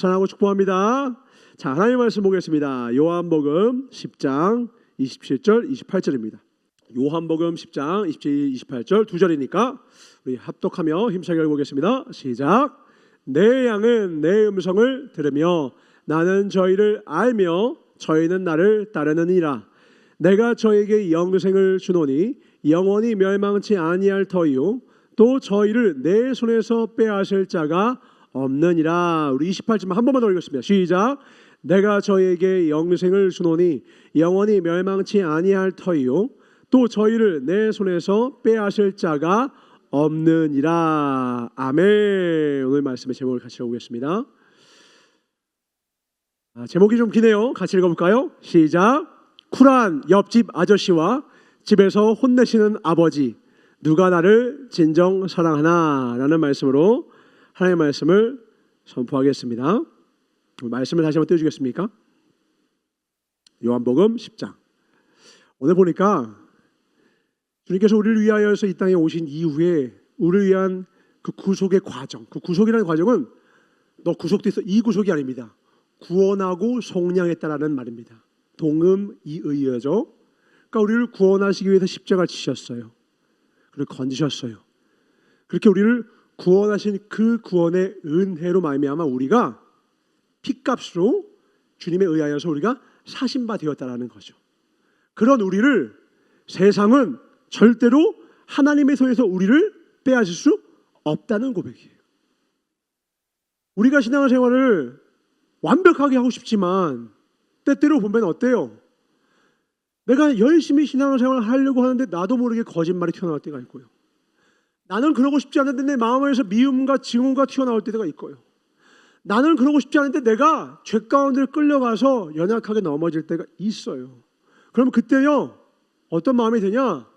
사랑하고 축복합니다. 자, 하나님의 말씀 보겠습니다. 요한복음 10장 27절 28절입니다. 요한복음 10장 27, 28절 두 절이니까 우리 합독하며 힘차게 읽어보겠습니다. 시작. 내 양은 내 음성을 들으며 나는 저희를 알며 저희는 나를 따르느니라. 내가 저에게 영생을 주노니 영원히 멸망치 아니할 터이요 또 저희를 내 손에서 빼앗을 자가 없느니라. 우리 28절만 한 번만 더 읽겠습니다. 시작. 내가 저에게 영생을 주노니 영원히 멸망치 아니할 터이요 또 저희를 내 손에서 빼앗을 자가 없느니라. 아멘. 오늘 말씀의 제목을 같이 읽어보겠습니다. 제목이 좀 기네요. 같이 읽어볼까요? 시작. 쿨한 옆집 아저씨와 집에서 혼내시는 아버지, 누가 나를 진정 사랑하나? 라는 말씀으로 하나님의 말씀을 선포하겠습니다. 말씀을 다시 한번 띄워주겠습니까? 요한복음 10장. 오늘 보니까 주님께서 우리를 위하여서 이 땅에 오신 이후에 우리를 위한 그 구속의 과정, 그 구속이라는 과정은 너 구속됐어, 이 구속이 아닙니다. 구원하고 속량했다라는 말입니다. 동음이의어죠. 그러니까 우리를 구원하시기 위해서 십자가를 지셨어요. 그리고 건지셨어요. 그렇게 우리를 구원하신 그 구원의 은혜로 말미암아 우리가 핏값으로 주님에 의하여서 우리가 사신 바 되었다라는 거죠. 그런 우리를 세상은 절대로 하나님의 손에서 우리를 빼앗을 수 없다는 고백이에요. 우리가 신앙생활을 완벽하게 하고 싶지만 때때로 보면 어때요? 내가 열심히 신앙생활을 하려고 하는데 나도 모르게 거짓말이 튀어나올 때가 있고요. 나는 그러고 싶지 않은데 내 마음에서 미움과 증오가 튀어나올 때가 있고요. 나는 그러고 싶지 않은데 내가 죄 가운데 끌려가서 연약하게 넘어질 때가 있어요. 그러면 그때요 어떤 마음이 드냐?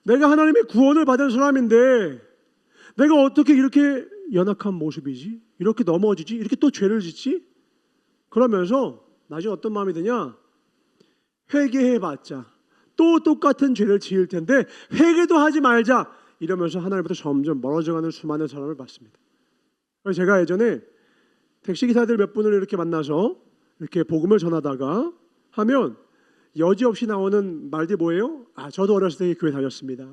내가 하나님의 구원을 받은 사람인데 내가 어떻게 이렇게 연약한 모습이지? 이렇게 넘어지지? 이렇게 또 죄를 짓지? 그러면서 나중에 어떤 마음이 드냐? 회개해봤자 또 똑같은 죄를 지을 텐데 회개도 하지 말자 이러면서 하나님부터 점점 멀어져가는 수많은 사람을 봤습니다. 그래서 제가 예전에 택시기사들 몇 분을 이렇게 만나서 이렇게 복음을 전하다가 하면 여지없이 나오는 말들이 뭐예요? 저도 어렸을 때 교회 다녔습니다.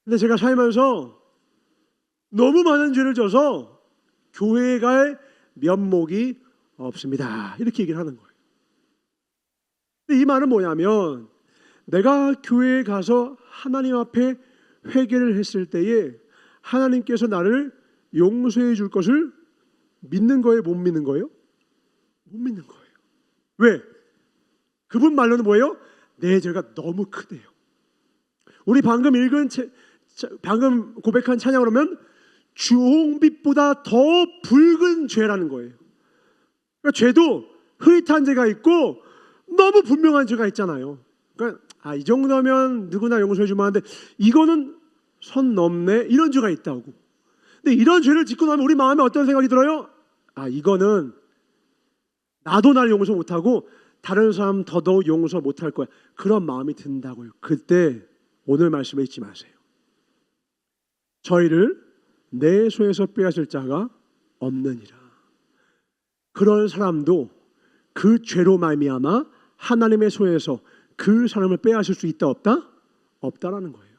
근데 제가 살면서 너무 많은 죄를 져서 교회에 갈 면목이 없습니다. 이렇게 얘기를 하는 거예요. 근데 이 말은 뭐냐면 내가 교회에 가서 하나님 앞에 회개를 했을 때에 하나님께서 나를 용서해 줄 것을 믿는 거예요? 못 믿는 거예요? 못 믿는 거예요. 왜? 그분 말로는 뭐예요? 내 죄가 너무 크대요. 우리 방금 방금 고백한 찬양을 하면 주홍빛보다 더 붉은 죄라는 거예요. 그러니까 죄도 흐릿한 죄가 있고 너무 분명한 죄가 있잖아요. 그러니까 이 정도면 누구나 용서해 주면 하는데 이거는 선 넘네 이런 죄가 있다고. 근데 이런 죄를 짓고 나면 우리 마음에 어떤 생각이 들어요? 이거는 나도 나를 용서 못하고 다른 사람 더더욱 용서 못할 거야. 그런 마음이 든다고요. 그때 오늘 말씀을 잊지 마세요. 저희를 내 손에서 빼앗을 자가 없느니라. 그런 사람도 그 죄로 말미암아 하나님의 손에서 그 사람을 빼앗을 수 있다 없다? 없다라는 거예요.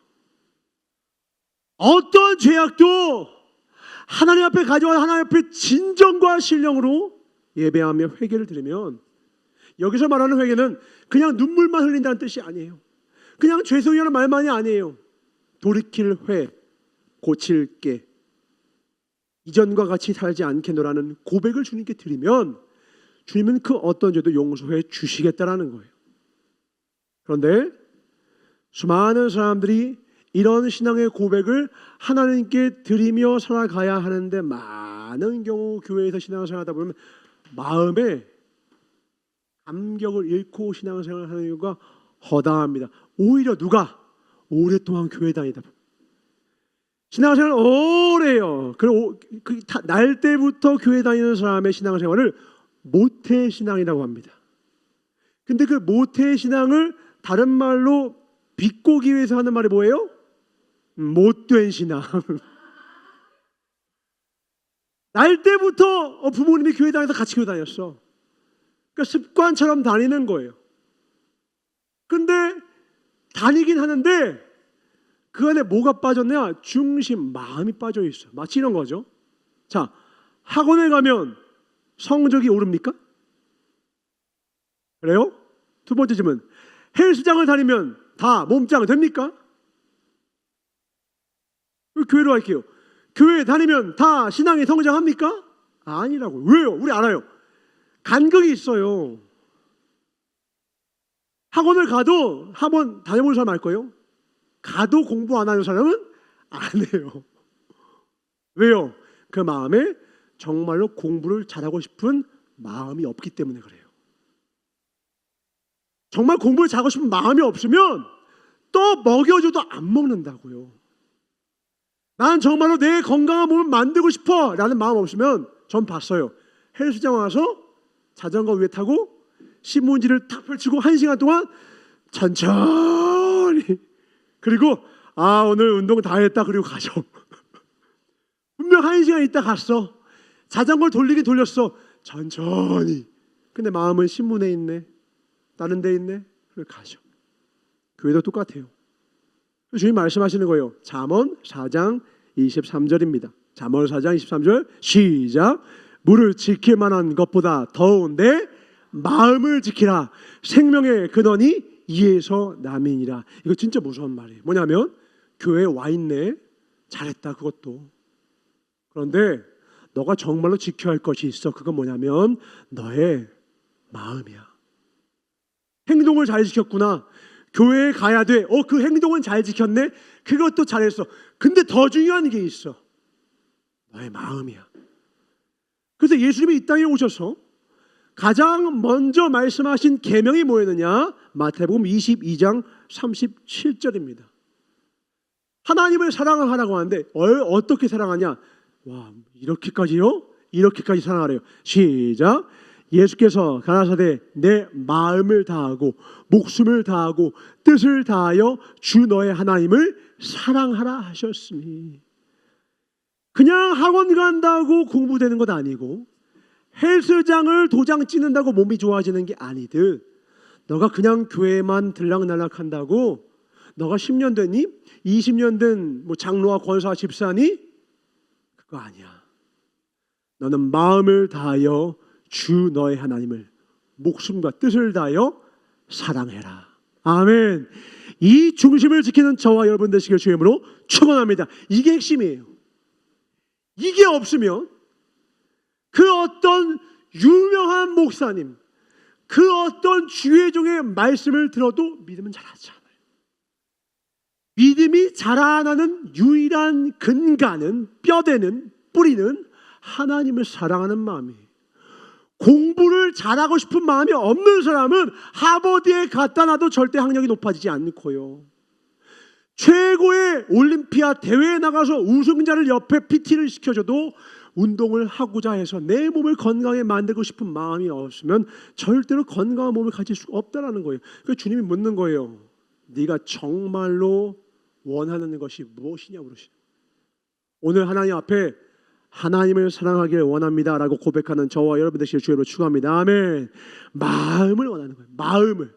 어떤 죄악도 하나님 앞에 가져와 하나님 앞에 진정과 신령으로 예배하며 회개를 드리면 여기서 말하는 회개는 그냥 눈물만 흘린다는 뜻이 아니에요. 그냥 죄송해하는 말만이 아니에요. 돌이킬 회, 고칠 게, 이전과 같이 살지 않겠노라는 고백을 주님께 드리면 주님은 그 어떤 죄도 용서해 주시겠다라는 거예요. 그런데 수많은 사람들이 이런 신앙의 고백을 하나님께 드리며 살아가야 하는데 많은 경우 교회에서 신앙생활 하다 보면 마음에 감격을 잃고 신앙생활을 하는 이유가 허다합니다. 오히려 누가 오랫동안 교회 다니다 신앙생활을 오래 해요. 그리고 날 때부터 교회 다니는 사람의 신앙생활을 모태신앙이라고 합니다. 근데 그 모태신앙을 다른 말로 비꼬기 위해서 하는 말이 뭐예요? 못된 신앙. 날 때부터 부모님이 교회 다녀서 같이 교회 다녔어. 그러니까 습관처럼 다니는 거예요. 근데 다니긴 하는데 그 안에 뭐가 빠졌냐? 중심, 마음이 빠져 있어. 마치 이런 거죠. 자, 학원에 가면 성적이 오릅니까? 그래요? 두 번째 질문. 헬스장을 다니면 다 몸짱 됩니까? 교회로 갈게요. 교회 다니면 다 신앙이 성장합니까? 아니라고. 왜요? 우리 알아요. 간격이 있어요. 학원을 가도 한번 다녀본 사람 알 거예요. 가도 공부 안 하는 사람은 안 해요. 왜요? 그 마음에 정말로 공부를 잘하고 싶은 마음이 없기 때문에 그래요. 정말 공부를 잘하고 싶은 마음이 없으면 또 먹여줘도 안 먹는다고요. 나는 정말로 내 건강한 몸을 만들고 싶어 라는 마음 없으면 전 봤어요. 헬스장 와서 자전거 위에 타고 신문지를 탁 펼치고 1시간 동안 천천히, 그리고 오늘 운동 다 했다 그리고 가죠. 분명 1시간 있다 갔어. 자전거를 돌리긴 돌렸어. 천천히. 근데 마음은 신문에 있네, 다른 데 있네. 그걸 가죠. 교회도 똑같아요. 주님 말씀하시는 거예요. 잠언 4장 23절입니다. 잠언 4장 23절 시작. 물을 지킬 만한 것보다 더운데 마음을 지키라. 생명의 근원이 이에서 남이니라. 이거 진짜 무서운 말이에요. 뭐냐면 교회에 와 있네, 잘했다 그것도. 그런데 너가 정말로 지켜야 할 것이 있어. 그건 뭐냐면 너의 마음이야. 행동을 잘 지켰구나. 교회에 가야 돼. 그 행동은 잘 지켰네. 그것도 잘했어. 근데 더 중요한 게 있어. 너의 마음이야. 그래서 예수님이 이 땅에 오셔서 가장 먼저 말씀하신 계명이 뭐였느냐? 마태복음 22장 37절입니다. 하나님을 사랑을 하라고 하는데 어떻게 사랑하냐? 와, 이렇게까지요? 이렇게까지 사랑하래요. 시작. 예수께서 가라사대 내 마음을 다하고 목숨을 다하고 뜻을 다하여 주 너의 하나님을 사랑하라 하셨으니. 그냥 학원 간다고 공부되는 것 아니고 헬스장을 도장 찍는다고 몸이 좋아지는 게 아니듯 너가 그냥 교회만 들락날락 한다고 너가 10년 됐니? 20년 된 장로와 권사 집사니? 그거 아니야. 너는 마음을 다하여 주 너의 하나님을 목숨과 뜻을 다하여 사랑해라. 아멘. 이 중심을 지키는 저와 여러분 되시길 주의 이름으로 축원합니다. 이게 핵심이에요. 이게 없으면 그 어떤 유명한 목사님, 그 어떤 주의종의 말씀을 들어도 믿음은 자라지 않아요. 믿음이 자라나는 유일한 근간은, 뼈대는, 뿌리는 하나님을 사랑하는 마음이에요. 공부를 잘하고 싶은 마음이 없는 사람은 하버드에 갖다 놔도 절대 학력이 높아지지 않고요. 최고의 올림피아 대회에 나가서 우승자를 옆에 PT를 시켜줘도 운동을 하고자 해서 내 몸을 건강하게 만들고 싶은 마음이 없으면 절대로 건강한 몸을 가질 수 없다는 거예요. 그래서 주님이 묻는 거예요. 네가 정말로 원하는 것이 무엇이냐 물으시죠. 오늘 하나님 앞에 하나님을 사랑하길 원합니다 라고 고백하는 저와 여러분 되시길 주의로 축원합니다. 아멘. 마음을 원하는 거예요. 마음을.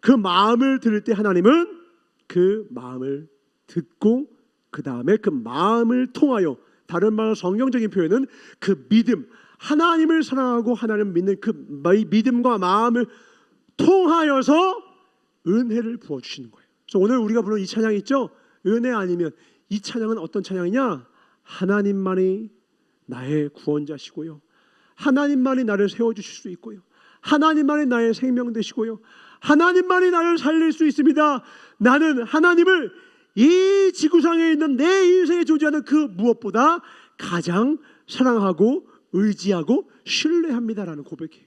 그 마음을 들을 때 하나님은 그 마음을 듣고 그 다음에 그 마음을 통하여, 다른 말로 성경적인 표현은 그 믿음, 하나님을 사랑하고 하나님을 믿는 그 믿음과 마음을 통하여서 은혜를 부어주시는 거예요. 그래서 오늘 우리가 부른 이 찬양 있죠? 은혜 아니면, 이 찬양은 어떤 찬양이냐? 하나님만이 나의 구원자시고요, 하나님만이 나를 세워주실 수 있고요, 하나님만이 나의 생명 되시고요, 하나님만이 나를 살릴 수 있습니다. 나는 하나님을 이 지구상에 있는 내 인생에 존재하는 그 무엇보다 가장 사랑하고 의지하고 신뢰합니다라는 고백이에요.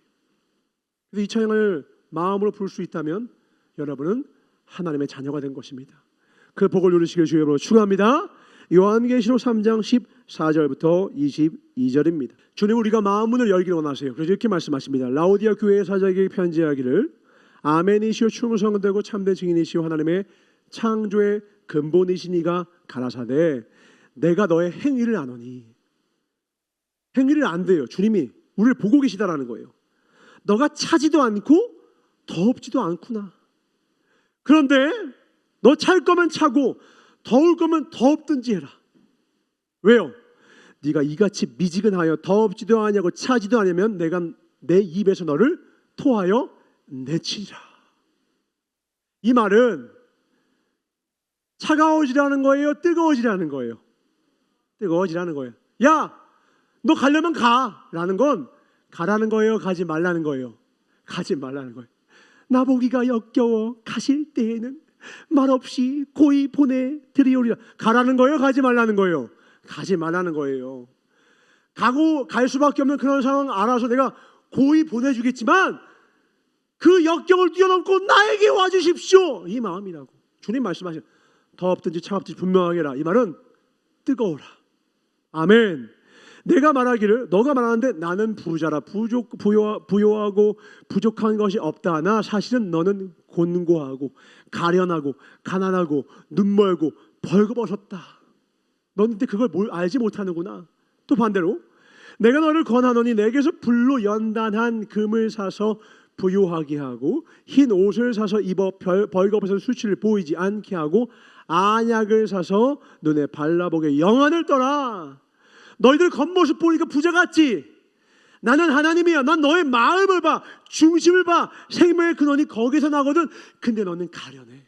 그래서 이 찬양을 마음으로 부를 수 있다면 여러분은 하나님의 자녀가 된 것입니다. 그 복을 누리시길 주님으로 축원합니다. 요한계시록 3장 14절부터 22절입니다. 주님, 우리가 마음 문을 열기를 원하세요. 그래서 이렇게 말씀하십니다. 라오디아 교회의 사자에게 편지하기를 아멘이시오 충성되고 참된 증인이시오 하나님의 창조의 근본이시니가 가라사대 내가 너의 행위를 아노니. 행위를 안 돼요. 주님이 우리를 보고 계시다라는 거예요. 너가 차지도 않고 더웁지도 않구나. 그런데 너 찰 거면 차고 더울 거면 더웁든지 해라. 왜요? 네가 이같이 미지근하여 더웁지도 아니하고 차지도 아니면 내가 내 입에서 너를 토하여 내치리라. 이 말은 차가워지라는 거예요? 뜨거워지라는 거예요? 뜨거워지라는 거예요. 야, 너 가려면 가 라는 건 가라는 거예요? 가지 말라는 거예요? 가지 말라는 거예요. 나보기가 역겨워 가실 때에는 말없이 고이 보내드리오리라. 가라는 거예요? 가지 말라는 거예요? 가지 말라는 거예요. 갈 수밖에 없는 그런 상황 알아서 내가 고이 보내주겠지만 그 역경을 뛰어넘고 나에게 와주십시오. 이 마음이라고. 주님 말씀하시죠. 더웠든지 차갑든지 분명하게 해라. 이 말은 뜨거워라. 아멘. 내가 말하기를 너가 말하는데 나는 부자라 부요하고 부족한 것이 없다 하나 사실은 너는 곤고하고 가련하고 가난하고 눈멀고 벌거벗었다. 너는 근데 그걸 알지 못하는구나. 또 반대로 내가 너를 권하노니 내게서 불로 연단한 금을 사서 부요하게 하고 흰 옷을 사서 입어 벌거벗은 수치를 보이지 않게 하고 안약을 사서 눈에 발라보게 영안을 떠라. 너희들 겉모습 보니까 부자 같지? 나는 하나님이야. 난 너의 마음을 봐, 중심을 봐. 생명의 근원이 거기서 나거든. 근데 너는 가련해.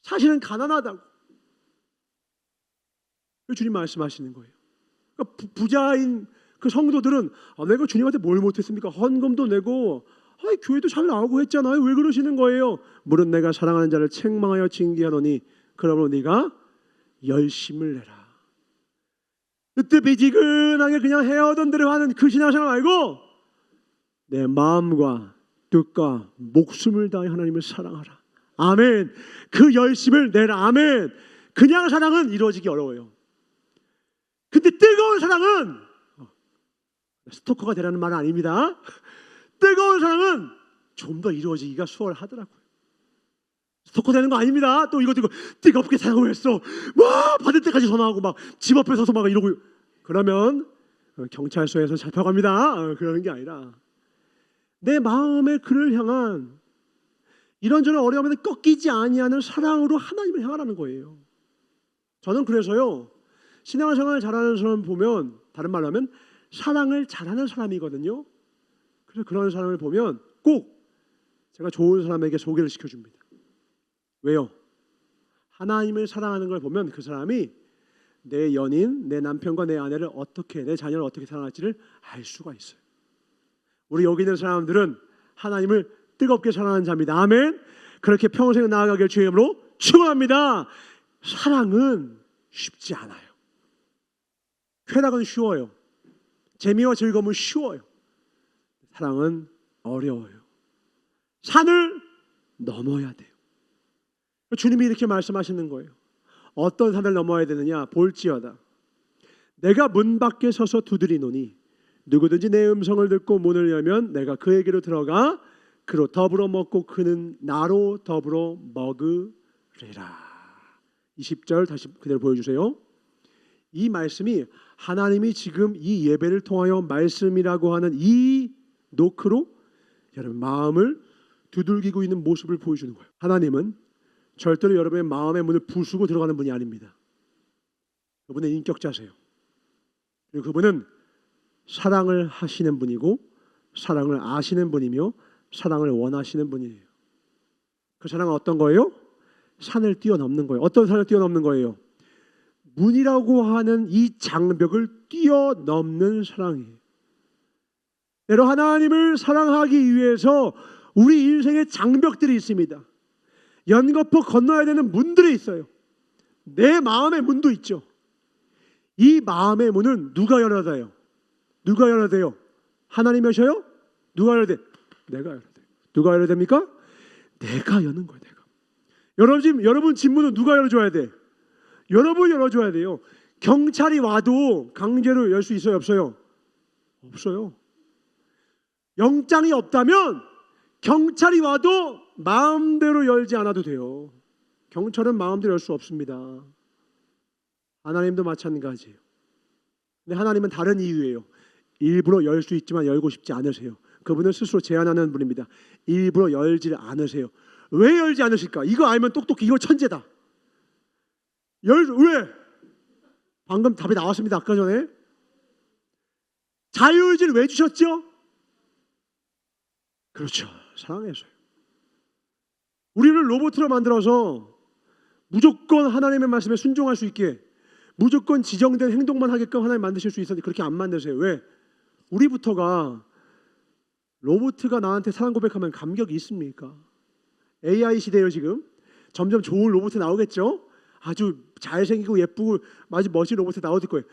사실은 가난하다고. 주님 말씀하시는 거예요. 그러니까 부자인 그 성도들은 내가 주님한테 뭘 못했습니까? 헌금도 내고 교회도 잘 나오고 했잖아요. 왜 그러시는 거예요? 물은 내가 사랑하는 자를 책망하여 징계하노니 그러므로 네가 열심을 내라. 뜨뜻미지근하게 그냥 해오던 대로 하는 그 신앙생활 말고 내 마음과 뜻과 목숨을 다해 하나님을 사랑하라. 아멘. 그 열심을 내라. 아멘. 그냥 사랑은 이루어지기 어려워요. 근데 뜨거운 사랑은 스토커가 되라는 말은 아닙니다. 뜨거운 사랑은 좀 더 이루어지기가 수월하더라고요. 스토커 되는 거 아닙니다. 또 이것도 뜨겁게 사랑을 했어. 막 받을 때까지 전화하고 막 집 앞에 서서 막 이러고 그러면 경찰서에서 잡혀갑니다. 그러는 게 아니라 내 마음의 그를 향한 이런저런 어려움에는 꺾이지 아니하는 사랑으로 하나님을 향하라는 거예요. 저는 그래서요 신앙생활 잘하는 사람 보면 다른 말로 하면 사랑을 잘하는 사람이거든요. 그래서 그런 사람을 보면 꼭 제가 좋은 사람에게 소개를 시켜줍니다. 왜요? 하나님을 사랑하는 걸 보면 그 사람이 내 연인, 내 남편과 내 아내를 어떻게, 내 자녀를 어떻게 사랑할지를 알 수가 있어요. 우리 여기 있는 사람들은 하나님을 뜨겁게 사랑하는 자입니다. 아멘. 그렇게 평생 나아가길 주의 이름으로 축원합니다. 사랑은 쉽지 않아요. 쾌락은 쉬워요. 재미와 즐거움은 쉬워요. 사랑은 어려워요. 산을 넘어야 돼요. 주님이 이렇게 말씀하시는 거예요. 어떤 산을 넘어야 되느냐? 볼지어다 내가 문 밖에 서서 두드리노니 누구든지 내 음성을 듣고 문을 열면 내가 그에게로 들어가 그로 더불어 먹고 그는 나로 더불어 먹으리라. 20절 다시 그대로 보여주세요. 이 말씀이 하나님이 지금 이 예배를 통하여 말씀이라고 하는 이 노크로 여러분 마음을 두들기고 있는 모습을 보여주는 거예요. 하나님은 절대로 여러분의 마음의 문을 부수고 들어가는 분이 아닙니다. 그분은 인격자세요. 그리고 그분은 사랑을 하시는 분이고 사랑을 아시는 분이며 사랑을 원하시는 분이에요. 그 사랑은 어떤 거예요? 산을 뛰어넘는 거예요. 어떤 산을 뛰어넘는 거예요? 문이라고 하는 이 장벽을 뛰어넘는 사랑이에요. 여러분 하나님을 사랑하기 위해서 우리 인생에 장벽들이 있습니다. 연거푸 건너야 되는 문들이 있어요. 내 마음의 문도 있죠. 이 마음의 문은 누가 열어야 돼요? 누가 열어야 돼요? 하나님이 여셔요? 누가 열어야 돼? 내가 열어야 돼요. 누가 열어야 됩니까? 내가 여는 거예요. 내가. 여러분 집 문은 누가 열어줘야 돼? 여러분이 열어줘야 돼요. 경찰이 와도 강제로 열 수 있어요? 없어요? 없어요. 영장이 없다면 경찰이 와도 마음대로 열지 않아도 돼요. 경찰은 마음대로 열 수 없습니다. 하나님도 마찬가지예요. 근데 하나님은 다른 이유예요. 일부러 열 수 있지만 열고 싶지 않으세요. 그분은 스스로 제안하는 분입니다. 일부러 열지를 않으세요. 왜 열지 않으실까? 이거 알면 똑똑히 이거 천재다. 왜? 방금 답이 나왔습니다. 아까 전에. 자유의지를 왜 주셨죠? 그렇죠. 사랑해서요. 우리를 로봇으로 만들어서 무조건 하나님의 말씀에 순종할 수 있게, 무조건 지정된 행동만 하게끔 하나님 만드실 수 있었는데 그렇게 안 만드세요. 왜? 우리부터가 로봇가 나한테 사랑 고백하면 감격이 있습니까? AI 시대예요 지금. 점점 좋은 로봇이 나오겠죠. 아주 잘생기고 예쁘고 아주 멋진 로봇이 나올 거예요.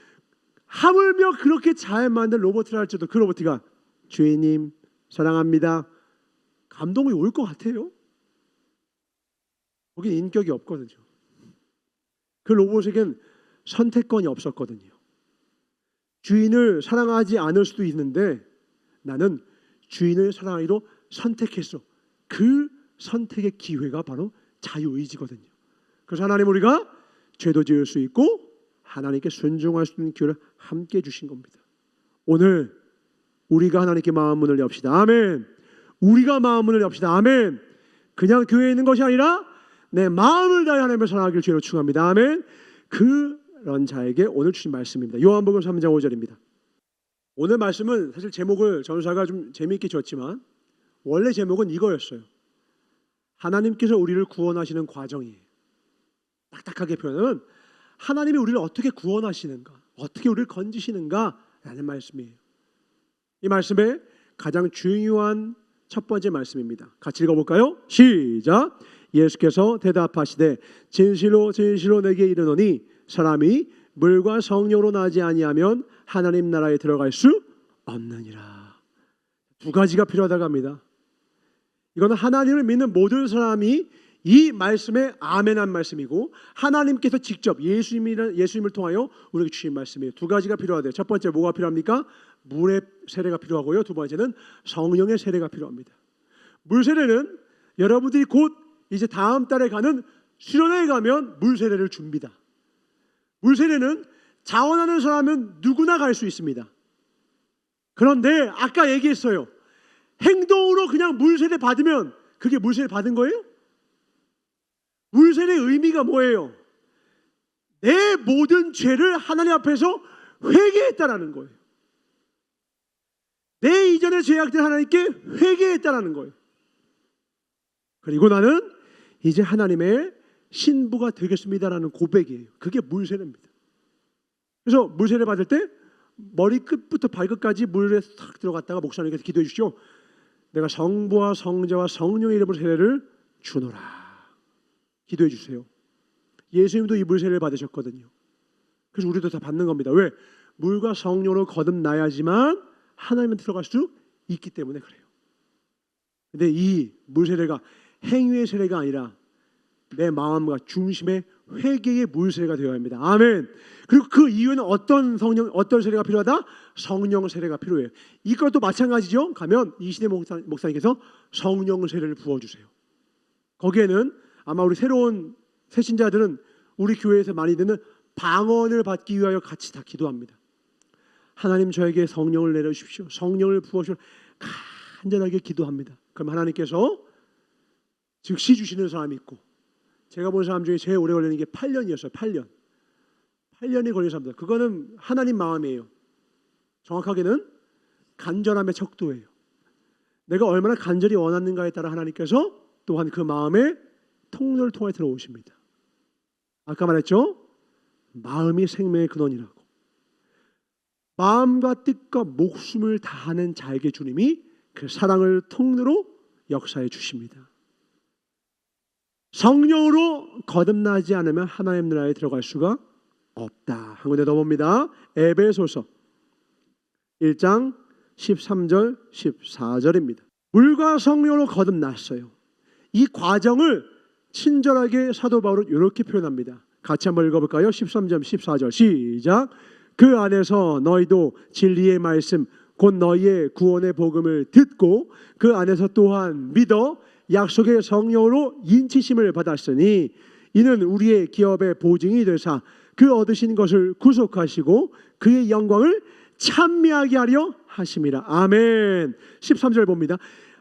하물며 그렇게 잘 만든 로봇을 할지도 그 로봇가 주인님 사랑합니다. 감동이 올 것 같아요. 거긴 인격이 없거든요. 그 로봇에겐 선택권이 없었거든요. 주인을 사랑하지 않을 수도 있는데 나는 주인을 사랑하기로 선택했어. 그 선택의 기회가 바로 자유의지거든요. 그래서 하나님 우리가 죄도 지을 수 있고 하나님께 순종할 수 있는 기회를 함께 주신 겁니다. 오늘 우리가 하나님께 마음 문을 엽시다. 아멘. 우리가 마음 문을 엽시다. 아멘. 그냥 교회에 있는 것이 아니라 내 마음을 다해 하나님을 사랑하기를 주로 축원합니다. 아멘. 그런 자에게 오늘 주신 말씀입니다. 요한복음 3장 5절입니다. 오늘 말씀은 사실 제목을 전사가 좀 재미있게 지었지만 원래 제목은 이거였어요. 하나님께서 우리를 구원하시는 과정이에요. 딱딱하게 표현하면 하나님이 우리를 어떻게 구원하시는가, 어떻게 우리를 건지시는가 라는 말씀이에요. 이 말씀의 가장 중요한 첫 번째 말씀입니다. 같이 읽어볼까요? 시작. 예수께서 대답하시되 진실로 진실로 내게 이르노니 사람이 물과 성령으로 나지 아니하면 하나님 나라에 들어갈 수 없느니라. 두 가지가 필요하다고 합니다. 이거는 하나님을 믿는 모든 사람이 이 말씀에 아멘한 말씀이고 하나님께서 직접 예수님을 통하여 우리에게 주신 말씀이에요. 두 가지가 필요하대요. 첫 번째 뭐가 필요합니까? 물의 세례가 필요하고요. 두 번째는 성령의 세례가 필요합니다. 물 세례는 여러분들이 곧 이제 다음 달에 가는 수련회에 가면 물 세례를 줍니다. 물 세례는 자원하는 사람은 누구나 갈 수 있습니다. 그런데 아까 얘기했어요. 행동으로 그냥 물 세례 받으면 그게 물 세례 받은 거예요? 물 세례의 의미가 뭐예요? 내 모든 죄를 하나님 앞에서 회개했다라는 거예요. 내 이전의 죄악들 하나님께 회개했다라는 거예요. 그리고 나는 이제 하나님의 신부가 되겠습니다라는 고백이에요. 그게 물세례입니다. 그래서 물세례 받을 때 머리 끝부터 발끝까지 물에 싹 들어갔다가 목사님께서 기도해 주시오. 내가 성부와 성자와 성령의 이름으로 세례를 주노라. 기도해 주세요. 예수님도 이 물세례를 받으셨거든요. 그래서 우리도 다 받는 겁니다. 왜? 물과 성령으로 거듭나야지만 하나님한테 들어갈 수 있기 때문에 그래요. 근데 이 물세례가 행위의 세례가 아니라 내 마음과 중심의 회개의 물세례가 되어야 합니다. 아멘. 그리고 그 이후에는 어떤 세례가 필요하다? 성령 세례가 필요해요. 이것도 마찬가지죠. 가면 이시대 목사님께서 성령 세례를 부어주세요. 거기에는 아마 우리 새로운 새신자들은 우리 교회에서 많이 듣는 방언을 받기 위하여 같이 다 기도합니다. 하나님 저에게 성령을 내려주십시오. 성령을 부어주십시오. 간절하게 기도합니다. 그럼 하나님께서 즉시 주시는 사람이 있고, 제가 본 사람 중에 제일 오래 걸리는 게 8년이었어요. 8년이 걸린 사람들. 그거는 하나님 마음이에요. 정확하게는 간절함의 척도예요. 내가 얼마나 간절히 원하는가에 따라 하나님께서 또한 그 마음의 통로를 통해 들어오십니다. 아까 말했죠? 마음이 생명의 근원이라고. 마음과 뜻과 목숨을 다하는 자에게 주님이 그 사랑을 통로로 역사해 주십니다. 성령으로 거듭나지 않으면 하나님 나라에 들어갈 수가 없다. 한 군데 더 봅니다. 에베소서 1장 13절 14절입니다. 물과 성령으로 거듭났어요. 이 과정을 친절하게 사도 바울은 이렇게 표현합니다. 같이 한번 읽어볼까요? 13절 14절 시작. 그 안에서 너희도 진리의 말씀 곧 너희의 구원의 복음을 듣고 그 안에서 또한 믿어 약속의 성령으로 인치심을 받았으니 이는 우리의 기업의 보증이 되사 그 얻으신 것을 구속하시고 그의 영광을 찬미하게 하려 하심이라. 아멘. 13절 봅니다.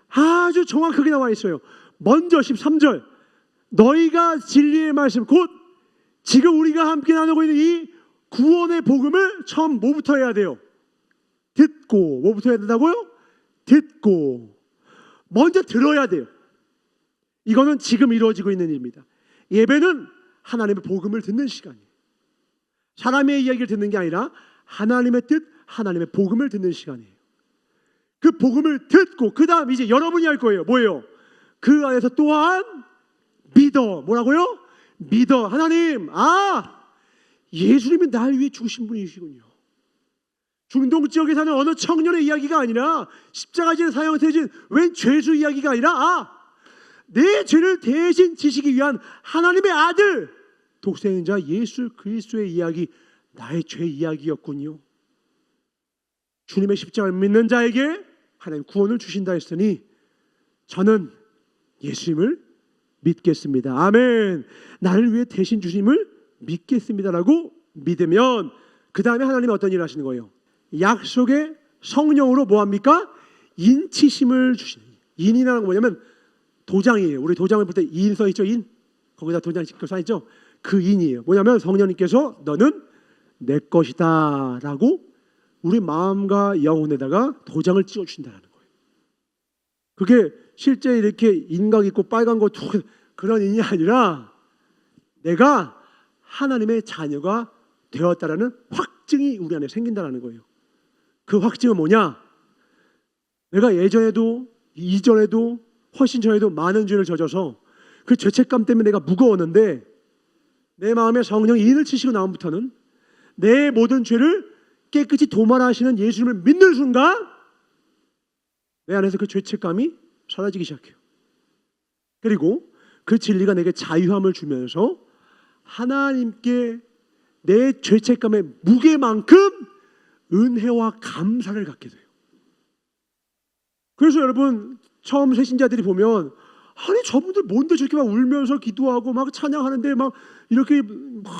아주 정확하게 나와 있어요. 먼저 13절, 너희가 진리의 말씀, 곧 지금 우리가 함께 나누고 있는 이 구원의 복음을 처음 뭐부터 해야 돼요? 듣고. 뭐부터 해야 된다고요? 듣고. 먼저 들어야 돼요. 이거는 지금 이루어지고 있는 일입니다. 예배는 하나님의 복음을 듣는 시간이에요. 사람의 이야기를 듣는 게 아니라 하나님의 뜻, 하나님의 복음을 듣는 시간이에요. 그 복음을 듣고 그 다음 이제 여러분이 할 거예요. 뭐예요? 그 안에서 또한 믿어. 뭐라고요? 믿어. 하나님, 예수님이 날 위해 죽으신 분이시군요. 중동 지역에 사는 어느 청년의 이야기가 아니라 십자가지에 사형되어진 웬 죄수 이야기가 아니라 내 죄를 대신 지시기 위한 하나님의 아들 독생자 예수 그리스도의 이야기, 나의 죄 이야기였군요. 주님의 십자가를 믿는 자에게 하나님 구원을 주신다 했으니 저는 예수님을 믿겠습니다. 아멘. 나를 위해 대신 주심을 믿겠습니다라고 믿으면 그 다음에 하나님은 어떤 일을 하시는 거예요? 약속의 성령으로 뭐합니까? 인치심을 주시는. 인이라는 건 뭐냐면 도장이에요. 우리 도장을 볼 때 인 써있죠. 인. 거기다 도장 찍혀 써있죠. 그 인이에요. 뭐냐면 성령님께서 너는 내 것이다 라고 우리 마음과 영혼에다가 도장을 찍어주신다는 거예요. 그게 실제 이렇게 인각 있고 빨간 거 그런 인이 아니라 내가 하나님의 자녀가 되었다라는 확증이 우리 안에 생긴다는 거예요. 그 확증은 뭐냐? 내가 예전에도 이전에도 훨씬 전에도 많은 죄를 저져서 그 죄책감 때문에 내가 무거웠는데 내 마음에 성령이 인을 치시고 나음부터는 내 모든 죄를 깨끗이 도말하시는 예수님을 믿는 순간 내 안에서 그 죄책감이 사라지기 시작해요. 그리고 그 진리가 내게 자유함을 주면서 하나님께 내 죄책감의 무게만큼 은혜와 감사를 갖게 돼요. 그래서 여러분 처음 새신자들이 보면 아니 저분들 뭔데 저렇게 막 울면서 기도하고 막 찬양하는데 막 이렇게 막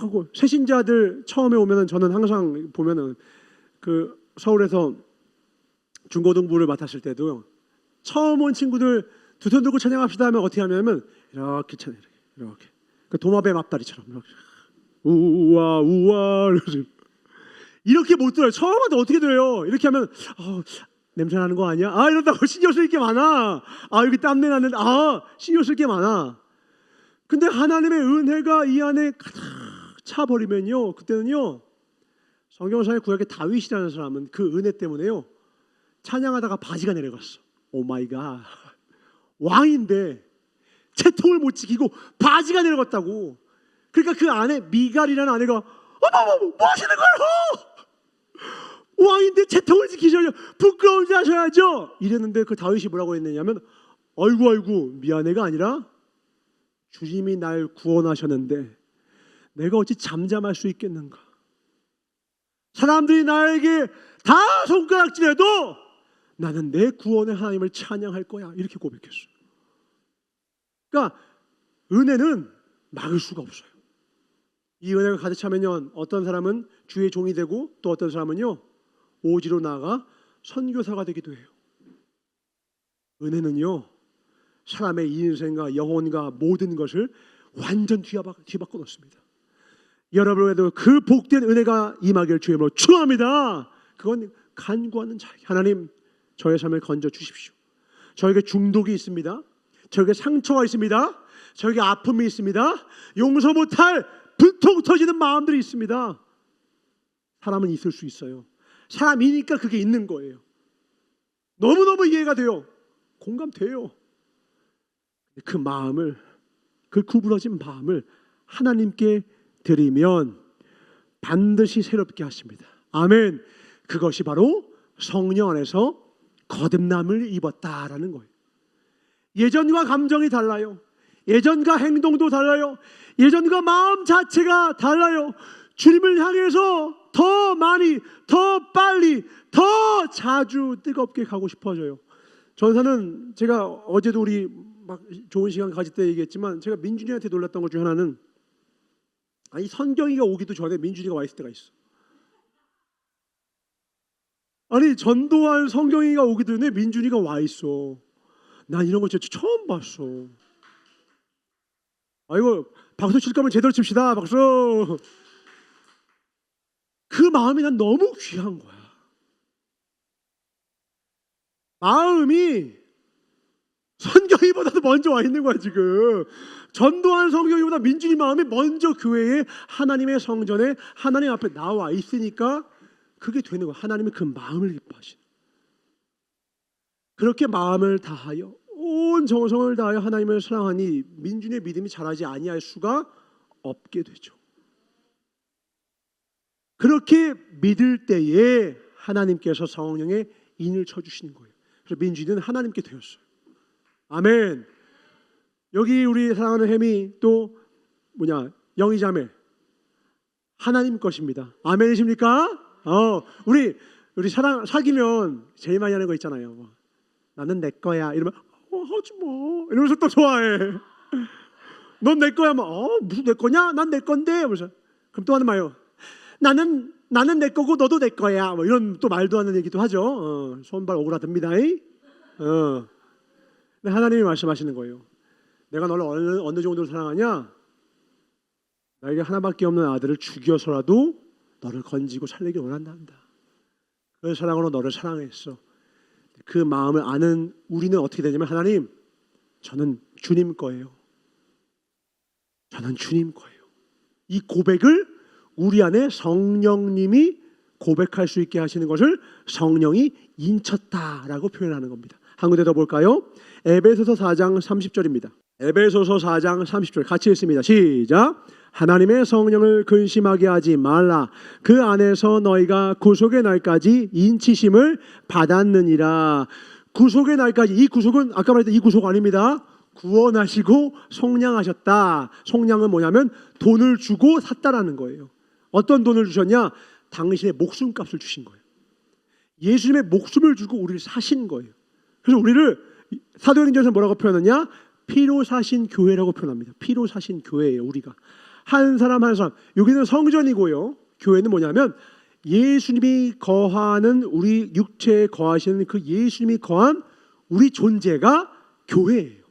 하고. 새신자들 처음에 오면은 저는 항상 보면은 그 서울에서 중고등부를 맡았을 때도 처음 온 친구들 두 손 들고 찬양합시다 하면 어떻게 하냐면 이렇게 찬양, 이렇게 그 도마뱀 앞다리처럼 이렇게 우와 우와 이렇게 못 들어요. 처음 하는데 어떻게 돼요? 이렇게 하면 냄새 나는 거 아니야? 이런다고 신경 쓸 게 많아. 여기 땀내 났는데 신경 쓸 게 많아. 근데 하나님의 은혜가 이 안에 가득 차버리면요, 그때는요 성경상의 구약의 다윗이라는 사람은 그 은혜 때문에요 찬양하다가 바지가 내려갔어. 오 마이 갓. 왕인데 채통을 못 지키고 바지가 내려갔다고. 그러니까 그 아내 미갈이라는 아내가 뭐 하시는 거예요? 왕인데 채통을 지키셔야죠. 부끄러운 줄 아셔야죠. 이랬는데 그 다윗이 뭐라고 했느냐면 아이고 미안해가 아니라 주님이 날 구원하셨는데 내가 어찌 잠잠할 수 있겠는가. 사람들이 나에게 다 손가락질해도 나는 내 구원의 하나님을 찬양할 거야. 이렇게 고백했어요. 그러니까 은혜는 막을 수가 없어요. 이 은혜가 가득 차면요 어떤 사람은 주의 종이 되고 또 어떤 사람은요 오지로 나아가 선교사가 되기도 해요. 은혜는요 사람의 인생과 영혼과 모든 것을 완전 뒤바꿔 놓습니다. 여러분에도 그 복된 은혜가 임하기를 주의 이름으로 축원합니다. 그건 간구하는 자에게 하나님 저의 삶을 건져 주십시오. 저에게 중독이 있습니다. 저에게 상처가 있습니다. 저에게 아픔이 있습니다. 용서 못할 불통 터지는 마음들이 있습니다. 사람은 있을 수 있어요. 사람이니까 그게 있는 거예요. 너무너무 이해가 돼요. 공감돼요. 그 마음을, 그 구부러진 마음을 하나님께 드리면 반드시 새롭게 하십니다. 아멘. 그것이 바로 성령 안에서 거듭남을 입었다라는 거예요. 예전과 감정이 달라요. 예전과 행동도 달라요. 예전과 마음 자체가 달라요. 주님을 향해서 더 많이, 더 빨리, 더 자주 뜨겁게 가고 싶어져요. 전사는 제가 어제도 우리 막 좋은 시간 가질 때 얘기했지만 제가 민준이한테 놀랐던 것 중 하나는 아니 선경이가 오기도 전에 민준이가 와 있을 때가 있어. 아니 전도한 성경이가 오기 전에 민준이가 와 있어. 난 이런 거 진짜 처음 봤어. 아이고 박수 칠 거면 제대로 칩시다. 박수. 그 마음이 난 너무 귀한 거야. 마음이 선경이보다도 먼저 와 있는 거야 지금. 전도한 성경이보다 민준이 마음이 먼저 교회에 하나님의 성전에 하나님 앞에 나와 있으니까 그게 되는 거야. 하나님이 그 마음을 기뻐하시는. 그렇게 마음을 다하여 온 정성을 다하여 하나님을 사랑하니 민준의 믿음이 자라지 아니할 수가 없게 되죠. 그렇게 믿을 때에 하나님께서 성령의 인을 쳐주시는 거예요. 그래서 민준이는 하나님께 되었어요. 아멘. 여기 우리 사랑하는 햄이 또 영희자매 하나님 것입니다. 아멘이십니까? 우리 사귀면 제일 많이 하는 거 있잖아요. 나는 내 거야 이러면 하지 마 이러면서 또 좋아해. 넌 내 거야. 무슨 내 거냐? 난 내 건데. 그래서 그럼 또 하는 말요. 나는 내 거고 너도 내 거야. 이런 또 말도 하는 얘기도 하죠. 손발 오그라듭니다. 근데 하나님이 말씀하시는 거예요. 내가 너를 어느 정도로 사랑하냐? 나에게 하나밖에 없는 아들을 죽여서라도 너를 건지고 살리길 원한다. 그 사랑으로 너를 사랑했어. 그 마음을 아는 우리는 어떻게 되냐면 하나님, 저는 주님 거예요. 저는 주님 거예요. 이 고백을 우리 안에 성령님이 고백할 수 있게 하시는 것을 성령이 인쳤다라고 표현하는 겁니다. 한 군데 더 볼까요? 에베소서 4장 30절입니다. 에베소서 4장 30절 같이 읽습니다. 시작. 하나님의 성령을 근심하게 하지 말라. 그 안에서 너희가 구속의 날까지 인치심을 받았느니라. 구속의 날까지. 이 구속은 아까 말했던 이 구속 아닙니다. 구원하시고 속량하셨다. 속량은 뭐냐면 돈을 주고 샀다라는 거예요. 어떤 돈을 주셨냐? 당신의 목숨값을 주신 거예요. 예수님의 목숨을 주고 우리를 사신 거예요. 그래서 우리를 사도행전에서 뭐라고 표현하냐? 피로 사신 교회라고 표현합니다. 피로 사신 교회예요. 우리가 한 사람 한 사람. 여기는 성전이고요. 교회는 뭐냐면 예수님이 거하는 우리 육체에 거하시는 그 예수님이 거한 우리 존재가 교회예요.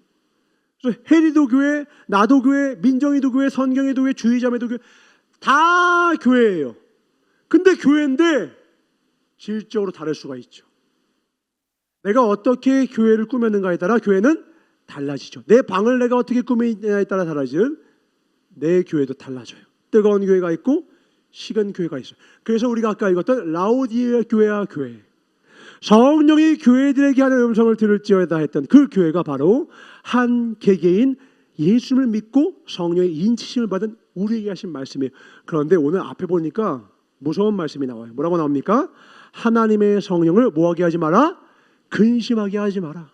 그래서 해리도 교회, 나도 교회, 민정이도 교회, 선경이도 교회, 주의자매도 교회 다 교회예요. 근데 교회인데 질적으로 다를 수가 있죠. 내가 어떻게 교회를 꾸몄는가에 따라 교회는 달라지죠. 내 방을 내가 어떻게 꾸미냐에 따라 달라지는 내 교회도 달라져요. 뜨거운 교회가 있고 식은 교회가 있어요. 그래서 우리가 아까 읽었던 라오디게아 교회, 성령이 교회들에게 하는 음성을 들을지어다 했던 그 교회가 바로 한 개개인 예수를 믿고 성령의 인치심을 받은 우리에게 하신 말씀이에요. 그런데 오늘 앞에 보니까 무서운 말씀이 나와요. 뭐라고 나옵니까? 하나님의 성령을 뭐하게 하지 마라? 근심하게 하지 마라.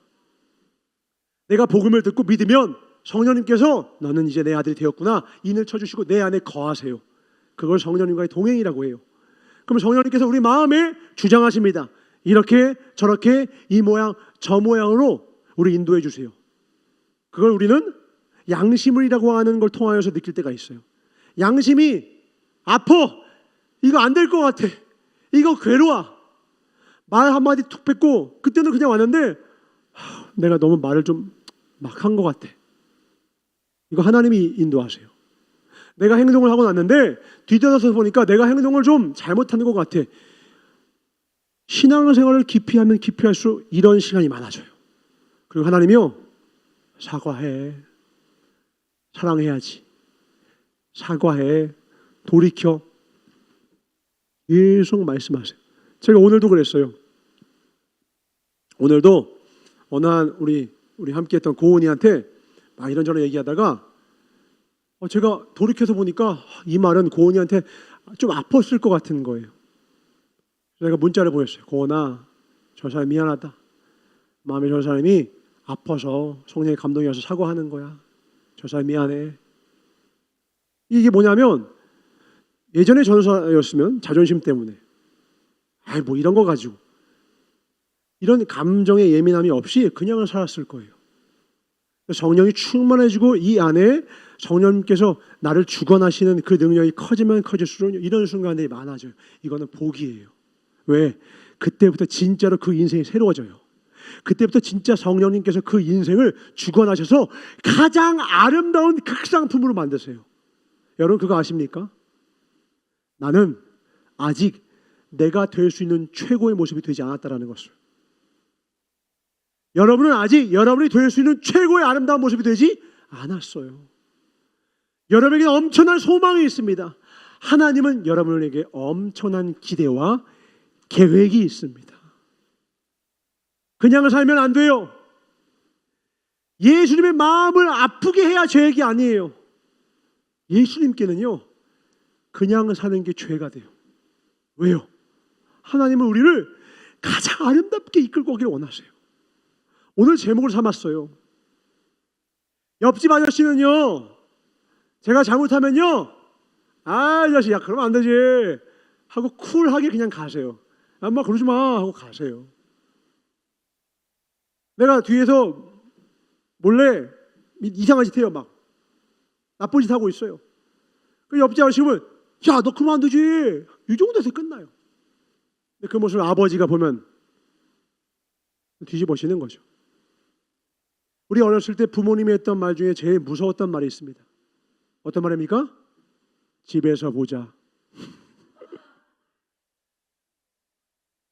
내가 복음을 듣고 믿으면 성령님께서 너는 이제 내 아들이 되었구나. 인을 쳐주시고 내 안에 거하세요. 그걸 성령님과의 동행이라고 해요. 그럼 성령님께서 우리 마음에 주장하십니다. 이렇게 저렇게 이 모양 저 모양으로 우리 인도해 주세요. 그걸 우리는 양심이라고 하는 걸 통하여서 느낄 때가 있어요. 양심이 아파. 이거 안 될 것 같아. 이거 괴로워. 말 한마디 툭 뱉고 그때는 그냥 왔는데 내가 너무 말을 좀 막 한 것 같아. 이거 하나님이 인도하세요. 내가 행동을 하고 났는데 뒤돌아서 보니까 내가 행동을 좀 잘못하는 것 같아. 신앙생활을 깊이 하면 깊이 할수록 이런 시간이 많아져요. 그리고 하나님이요, 사과해. 사랑해야지. 사과해. 돌이켜. 계속 말씀하세요. 제가 오늘도 그랬어요. 오늘도 어느 한 우리 함께했던 고은이한테 막 이런저런 얘기하다가 제가 돌이켜서 보니까 이 말은 고은이한테 좀 아팠을 것 같은 거예요. 제가 문자를 보냈어요. 고은아, 저 사람 미안하다. 마음에 저 사람이 아파서 성령의 감동이 와서 사과하는 거야. 저 사람 미안해. 이게 뭐냐면 예전에 전사였으면 자존심 때문에 뭐 이런 거 가지고 이런 감정의 예민함이 없이 그냥 살았을 거예요. 성령이 충만해지고 이 안에 성령님께서 나를 주관하시는 그 능력이 커지면 커질수록 이런 순간들이 많아져요. 이거는 복이에요. 왜? 그때부터 진짜로 그 인생이 새로워져요. 그때부터 진짜 성령님께서 그 인생을 주관하셔서 가장 아름다운 극상품으로 만드세요. 여러분 그거 아십니까? 나는 아직 내가 될 수 있는 최고의 모습이 되지 않았다라는 것을. 여러분은 아직 여러분이 될 수 있는 최고의 아름다운 모습이 되지 않았어요. 여러분에게 엄청난 소망이 있습니다. 하나님은 여러분에게 엄청난 기대와 계획이 있습니다. 그냥 살면 안 돼요. 예수님의 마음을 아프게 해야 죄악이 아니에요. 예수님께는요, 그냥 사는 게 죄가 돼요. 왜요? 하나님은 우리를 가장 아름답게 이끌고 오기를 원하세요. 오늘 제목을 삼았어요. 옆집 아저씨는요, 제가 잘못하면요, 아, 이 자식, 야, 그러면 안 되지 하고 쿨하게 그냥 가세요. 엄마 그러지 마 하고 가세요. 내가 뒤에서 몰래 이상한 짓 해요. 막 나쁜 짓 하고 있어요. 그 옆집 아저씨 보면, 야, 너 그러면 안 되지, 이 정도에서 끝나요. 근데 그 모습을 아버지가 보면 뒤집어지는 거죠. 우리 어렸을 때 부모님이 했던 말 중에 제일 무서웠던 말이 있습니다. 어떤 말입니까? 집에서 보자.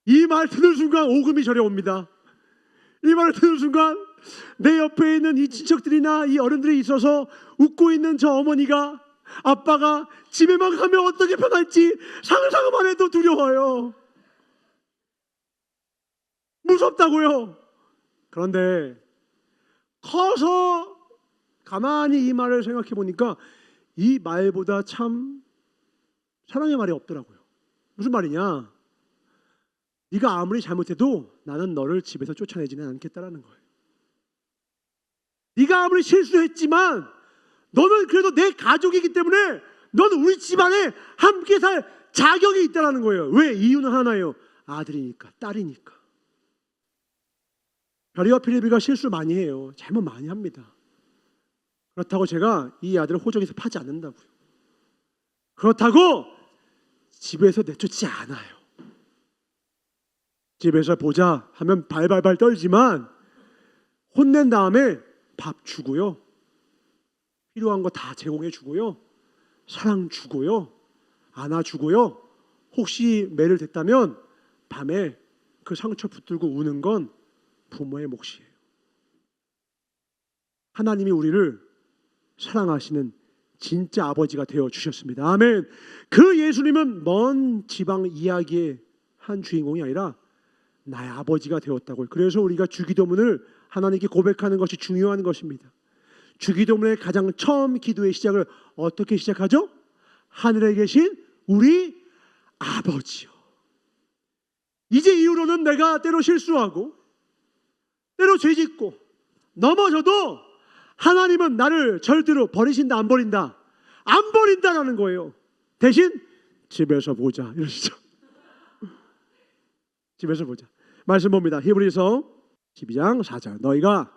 이 말 듣는 순간 오금이 저려옵니다. 이 말을 듣는 순간 내 옆에 있는 이 친척들이나 이 어른들이 있어서 웃고 있는 저 어머니가, 아빠가 집에만 가면 어떻게 변할지 상상만 해도 두려워요. 무섭다고요. 그런데 커서 가만히 이 말을 생각해 보니까 이 말보다 참 사랑의 말이 없더라고요. 무슨 말이냐? 네가 아무리 잘못해도 나는 너를 집에서 쫓아내지는 않겠다라는 거예요. 네가 아무리 실수했지만 너는 그래도 내 가족이기 때문에 너는 우리 집안에 함께 살 자격이 있다라는 거예요. 왜? 이유는 하나예요. 아들이니까, 딸이니까. 별이와 필리비가 실수 많이 해요. 잘못 많이 합니다. 그렇다고 제가 이 아들을 호적에서 파지 않는다고요. 그렇다고 집에서 내쫓지 않아요. 집에서 보자 하면 발발발 떨지만 혼낸 다음에 밥 주고요, 필요한 거 다 제공해 주고요, 사랑 주고요, 안아주고요. 혹시 매를 댔다면 밤에 그 상처 붙들고 우는 건 부모의 몫이에요. 하나님이 우리를 사랑하시는 진짜 아버지가 되어 주셨습니다. 아멘. 그 예수님은 먼 지방 이야기의 한 주인공이 아니라 나의 아버지가 되었다고요. 그래서 우리가 주기도문을 하나님께 고백하는 것이 중요한 것입니다. 주기도문의 가장 처음 기도의 시작을 어떻게 시작하죠? 하늘에 계신 우리 아버지요. 이제 이후로는 내가 때로 실수하고 때로 죄짓고 넘어져도 하나님은 나를 절대로 버리신다, 안 버린다? 안 버린다라는 거예요. 대신 집에서 보자 이러시죠. 집에서 보자. 말씀 봅니다. 히브리서 12장 4절. 너희가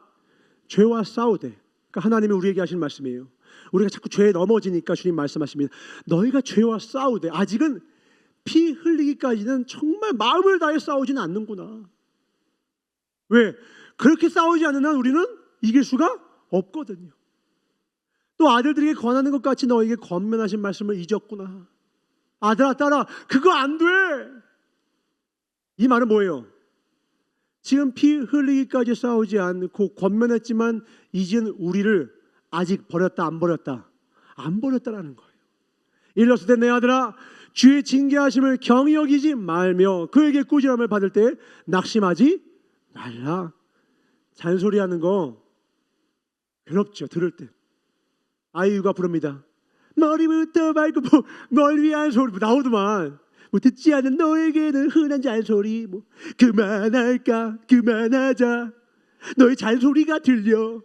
죄와 싸우되, 그러니까 하나님이 우리에게 하신 말씀이에요. 우리가 자꾸 죄에 넘어지니까 주님 말씀하십니다. 너희가 죄와 싸우되, 아직은 피 흘리기까지는 정말 마음을 다해 싸우지는 않는구나. 왜? 그렇게 싸우지 않는 한 우리는 이길 수가 없거든요. 또 아들들에게 권하는 것 같이 너에게 권면하신 말씀을 잊었구나. 아들아, 딸아, 그거 안 돼. 이 말은 뭐예요? 지금 피 흘리기까지 싸우지 않고 권면했지만 이젠 우리를 아직 버렸다, 안 버렸다? 안 버렸다라는 거예요. 일렀을 때 내 아들아, 주의 징계하심을 경히 여기지 말며 그에게 꾸지람을 받을 때 낙심하지 말라. 잔소리하는 거 괴롭죠, 들을 때. 아이유가 부릅니다. 머리부터 발끝 널 위한 소리 나오더만. 뭐 듣지 않은 너에게는 흔한 잔소리, 뭐 그만할까, 그만하자, 너의 잔소리가 들려.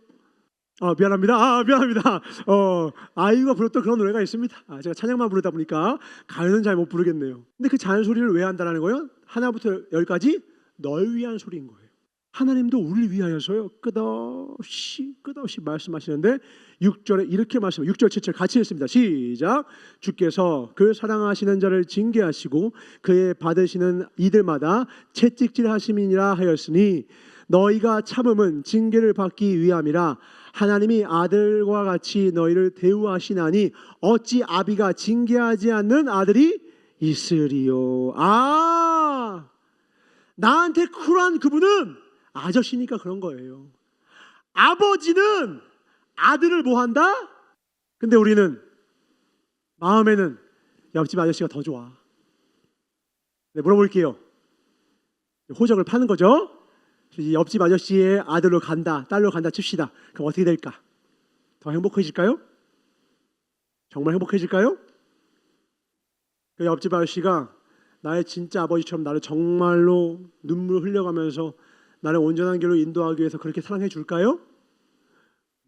미안합니다. 미안합니다. 아이유가 불렀던 그런 노래가 있습니다. 제가 찬양만 부르다 보니까 가요는 잘 못 부르겠네요. 근데 그 잔소리를 왜 한다는 거예요? 하나부터 열까지 널 위한 소리인 거예요. 하나님도 우리를 위하여서요 끝없이 말씀하시는데 6절에 이렇게 말씀해요. 6절 7절 같이 읽습니다. 시작. 주께서 그 사랑하시는 자를 징계하시고 그의 받으시는 이들마다 채찍질하심이니라 하였으니 너희가 참음은 징계를 받기 위함이라. 하나님이 아들과 같이 너희를 대우하시나니 어찌 아비가 징계하지 않는 아들이 있으리요. 나한테 쿨한 그분은 아저씨니까 그런 거예요. 아버지는 아들을 뭐 한다? 근데 우리는 마음에는 옆집 아저씨가 더 좋아. 네, 물어볼게요. 호적을 파는 거죠. 옆집 아저씨의 아들로 간다, 딸로 간다 칩시다. 그럼 어떻게 될까? 더 행복해질까요? 정말 행복해질까요? 그 옆집 아저씨가 나의 진짜 아버지처럼 나를 정말로 눈물 흘려가면서 나를 온전한 길로 인도하기 위해서 그렇게 사랑해 줄까요?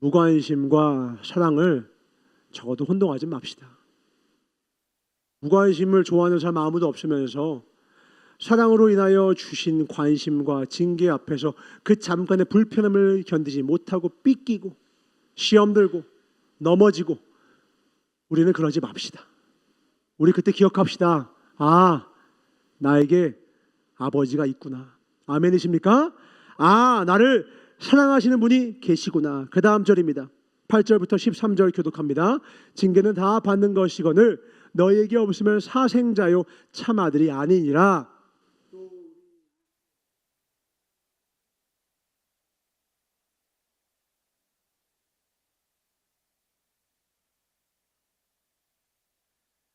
무관심과 사랑을 적어도 혼동하지 맙시다. 무관심을 좋아하는 사람 아무도 없으면서 사랑으로 인하여 주신 관심과 징계 앞에서 그 잠깐의 불편함을 견디지 못하고 삐끼고 시험 들고 넘어지고 우리는 그러지 맙시다. 우리 그때 기억합시다. 나에게 아버지가 있구나. 아멘이십니까? 나를 사랑하시는 분이 계시구나. 그 다음 절입니다. 8절부터 13절 교독합니다. 징계는 다 받는 것이거늘 너희에게 없으면 사생자요 참 아들이 아니니라.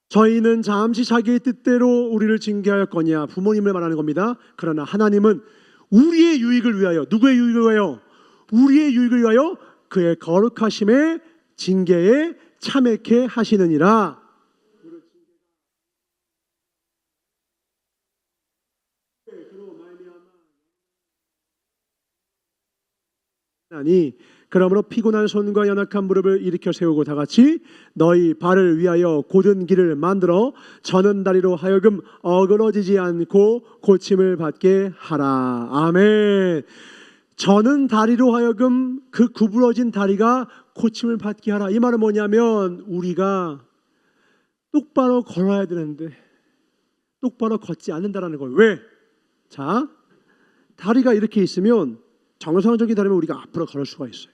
저희는 잠시 자기의 뜻대로 우리를 징계하였거니와 부모님을 말하는 겁니다. 그러나 하나님은 우리의 유익을 위하여, 누구의 유익을 위하여? 우리의 유익을 위하여 그의 거룩하심의 징계에 참회케 하시느니라. 그러므로 피곤한 손과 연약한 무릎을 일으켜 세우고 다 같이 너희 발을 위하여 곧은 길을 만들어 저는 다리로 하여금 어그러지지 않고 고침을 받게 하라. 아멘. 저는 다리로 하여금 그 구부러진 다리가 고침을 받게 하라. 이 말은 뭐냐면 우리가 똑바로 걸어야 되는데 똑바로 걷지 않는다라는 거예요. 왜? 자, 다리가 이렇게 있으면 정상적인 다리면 우리가 앞으로 걸을 수가 있어요.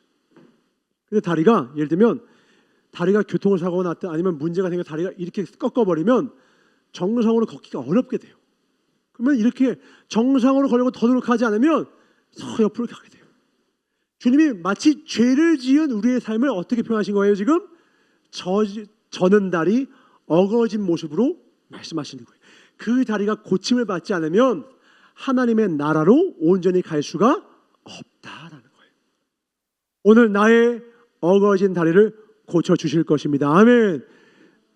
근데 다리가 예를 들면 다리가 교통을 사고가 났다 아니면 문제가 생겨 다리가 이렇게 꺾어버리면 정상으로 걷기가 어렵게 돼요. 그러면 이렇게 정상으로 걸려고 더 노력하지 않으면 더 옆으로 가게 돼요. 주님이 마치 죄를 지은 우리의 삶을 어떻게 표현하신 거예요 지금? 저는 다리 어거진 모습으로 말씀하시는 거예요. 그 다리가 고침을 받지 않으면 하나님의 나라로 온전히 갈 수가 없다라는 거예요. 오늘 나의 어거진 다리를 고쳐주실 것입니다. 아멘.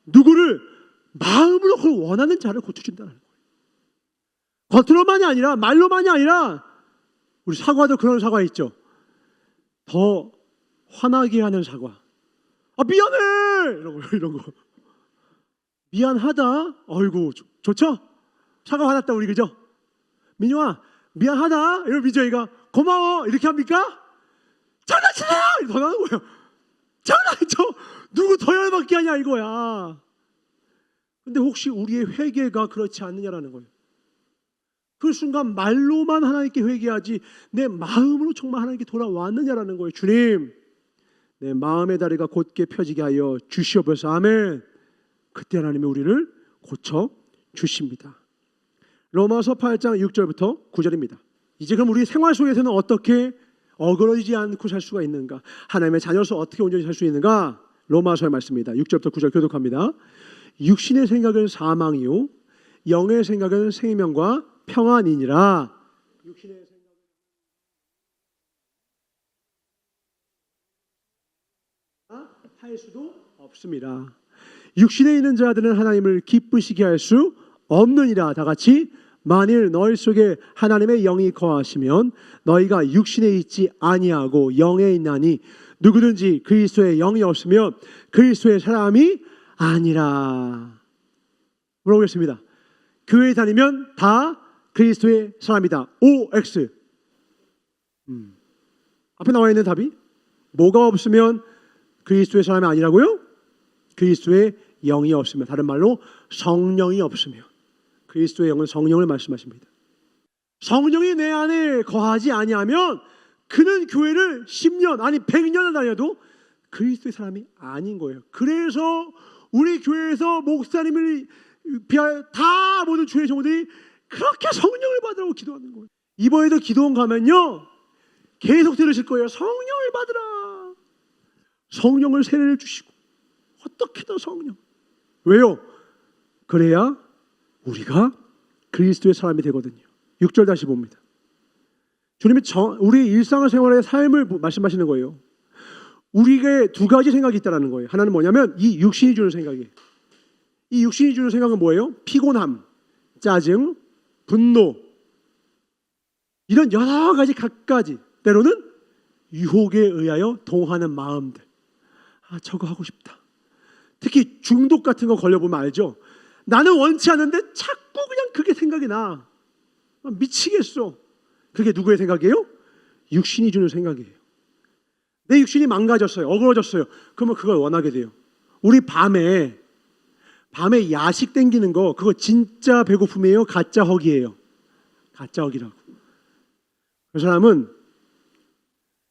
누구를? 마음으로 그걸 원하는 자를 고쳐준다는 거예요. 겉으로만이 아니라 말로만이 아니라 우리 사과도 그런 사과 있죠. 더 화나게 하는 사과. 미안해 이런 거. 미안하다. 어이구 좋죠? 사과 받았다 우리 그죠? 민유아 미안하다. 이러면 민주이가 고마워 이렇게 합니까? 장난치네요. 더 나는 거예요. 장난쳐. 누구 더 열받게 하냐 이거야. 근데 혹시 우리의 회개가 그렇지 않느냐라는 거예요. 그 순간 말로만 하나님께 회개하지 내 마음으로 정말 하나님께 돌아왔느냐라는 거예요. 주님 내 마음의 다리가 곧게 펴지게 하여 주시옵소서. 아멘. 그때 하나님이 우리를 고쳐 주십니다. 로마서 8장 6절부터 9절입니다. 이제 그럼 우리 생활 속에서는 어떻게 어그러지지 않고 살 수가 있는가? 하나님의 자녀로서 어떻게 온전히 살 수 있는가? 로마서의 말씀입니다. 6절부터 9절 교독합니다. 육신의 생각은 사망이요 영의 생각은 생명과 평안이니라. 육신의 생각은 할 수도 없습니다. 육신에 있는 자들은 하나님을 기쁘시게 할 수 없느니라. 다 같이 만일 너희 속에 하나님의 영이 거하시면 너희가 육신에 있지 아니하고 영에 있나니 누구든지 그리스도의 영이 없으면 그리스도의 사람이 아니라. 물어보겠습니다. 교회 다니면 다 그리스도의 사람이다. OX. 앞에 나와 있는 답이 뭐가 없으면 그리스도의 사람이 아니라고요? 그리스도의 영이 없으면, 다른 말로 성령이 없으면. 그리스도의 영은 성령을 말씀하십니다. 성령이 내 안에 거하지 아니하면 그는 교회를 10년 아니 100년을 다녀도 그리스도의 사람이 아닌 거예요. 그래서 우리 교회에서 목사님을 비하여 다 모든 주의 종들이 그렇게 성령을 받으라고 기도하는 거예요. 이번에도 기도원 가면요 계속 들으실 거예요. 성령을 받으라. 성령을 세례를 주시고 어떻게 더 성령. 왜요? 그래야 우리가 그리스도의 사람이 되거든요. 6절 다시 봅니다. 주님이 우리 일상생활의 삶을 말씀하시는 거예요. 우리에게 두 가지 생각이 있다는 거예요. 하나는 뭐냐면 이 육신이 주는 생각이에요. 이 육신이 주는 생각은 뭐예요? 피곤함, 짜증, 분노, 이런 여러 가지 갖가지, 때로는 유혹에 의하여 동하는 마음들. 아, 저거 하고 싶다. 특히 중독 같은 거 걸려보면 알죠? 나는 원치 않는데 자꾸 그냥 그게 생각이 나. 미치겠어. 그게 누구의 생각이에요? 육신이 주는 생각이에요. 내 육신이 망가졌어요. 어그러졌어요. 그러면 그걸 원하게 돼요. 우리 밤에 야식 땡기는 거, 그거 진짜 배고픔이에요? 가짜 허기예요? 가짜 허기라고. 그 사람은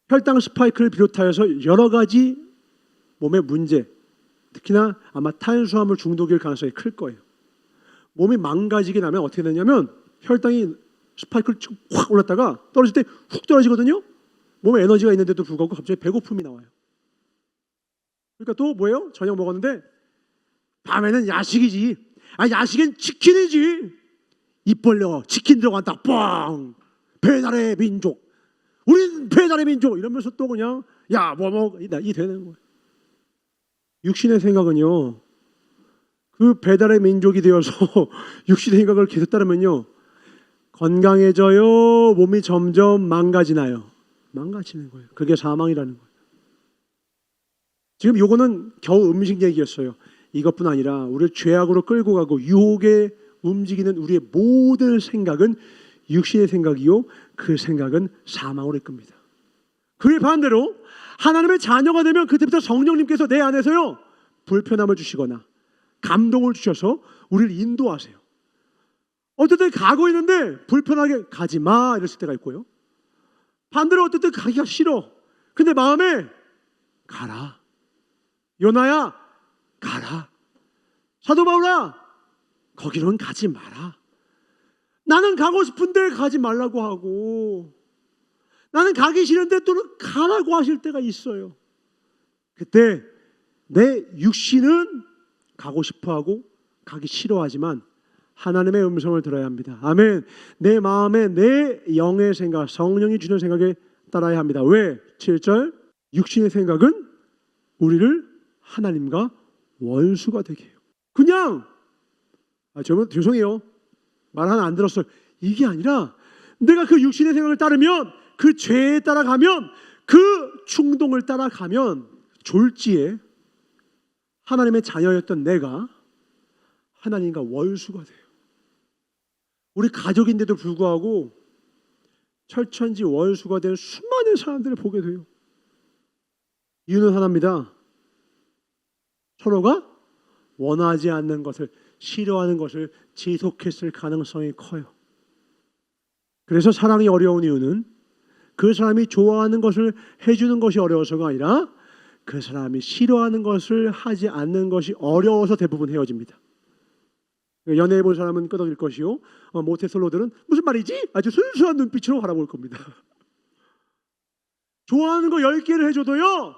혈당 스파이크를 비롯하여서 여러 가지 몸의 문제, 특히나 아마 탄수화물 중독일 가능성이 클 거예요. 몸이 망가지게 나면 어떻게 되냐면 혈당이 스파이크를 확 올랐다가 떨어질 때 훅 떨어지거든요. 몸에 에너지가 있는데도 불구하고 갑자기 배고픔이 나와요. 그러니까 또 뭐예요? 저녁 먹었는데 밤에는 야식이지. 아, 야식은 치킨이지. 입 벌려 치킨 들어간다. 뻥. 배달의 민족. 우린 배달의 민족. 이러면서 또 그냥 야, 뭐 먹? 이 되는 거예요. 육신의 생각은요. 그 배달의 민족이 되어서 육신의 생각을 계속 따르면요. 건강해져요. 몸이 점점 망가지나요? 망가지는 거예요. 그게 사망이라는 거예요. 지금 요거는 겨우 음식 얘기였어요. 이것뿐 아니라 우리를 죄악으로 끌고 가고 유혹에 움직이는 우리의 모든 생각은 육신의 생각이요. 그 생각은 사망으로 이끕니다. 그의 반대로 하나님의 자녀가 되면 그때부터 성령님께서 내 안에서요. 불편함을 주시거나 감동을 주셔서 우리를 인도하세요. 어떨 때 가고 있는데 불편하게 가지 마 이랬을 때가 있고요. 반대로 어떨 때 가기가 싫어. 근데 마음에 가라. 요나야 가라. 사도 바울아 거기로는 가지 마라. 나는 가고 싶은데 가지 말라고 하고 나는 가기 싫은데 또는 가라고 하실 때가 있어요. 그때 내 육신은 가고 싶어하고 가기 싫어하지만 하나님의 음성을 들어야 합니다. 아멘. 내 마음에 내 영의 생각, 성령이 주는 생각에 따라야 합니다. 왜? 7절 육신의 생각은 우리를 하나님과 원수가 되게 해요. 그냥 저분 죄송해요. 말 하나 안 들었어요. 이게 아니라 내가 그 육신의 생각을 따르면 그 죄에 따라가면 그 충동을 따라가면 졸지에 하나님의 자녀였던 내가 하나님과 원수가 돼요. 우리 가족인데도 불구하고 철천지 원수가 된 수많은 사람들을 보게 돼요. 이유는 하나입니다. 서로가 원하지 않는 것을, 싫어하는 것을 지속했을 가능성이 커요. 그래서 사랑이 어려운 이유는 그 사람이 좋아하는 것을 해주는 것이 어려워서가 아니라 그 사람이 싫어하는 것을 하지 않는 것이 어려워서 대부분 헤어집니다. 연애해 본 사람은 끄덕일 것이요, 모태솔로들은 무슨 말이지? 아주 순수한 눈빛으로 바라볼 겁니다. 좋아하는 거 10개를 해줘도요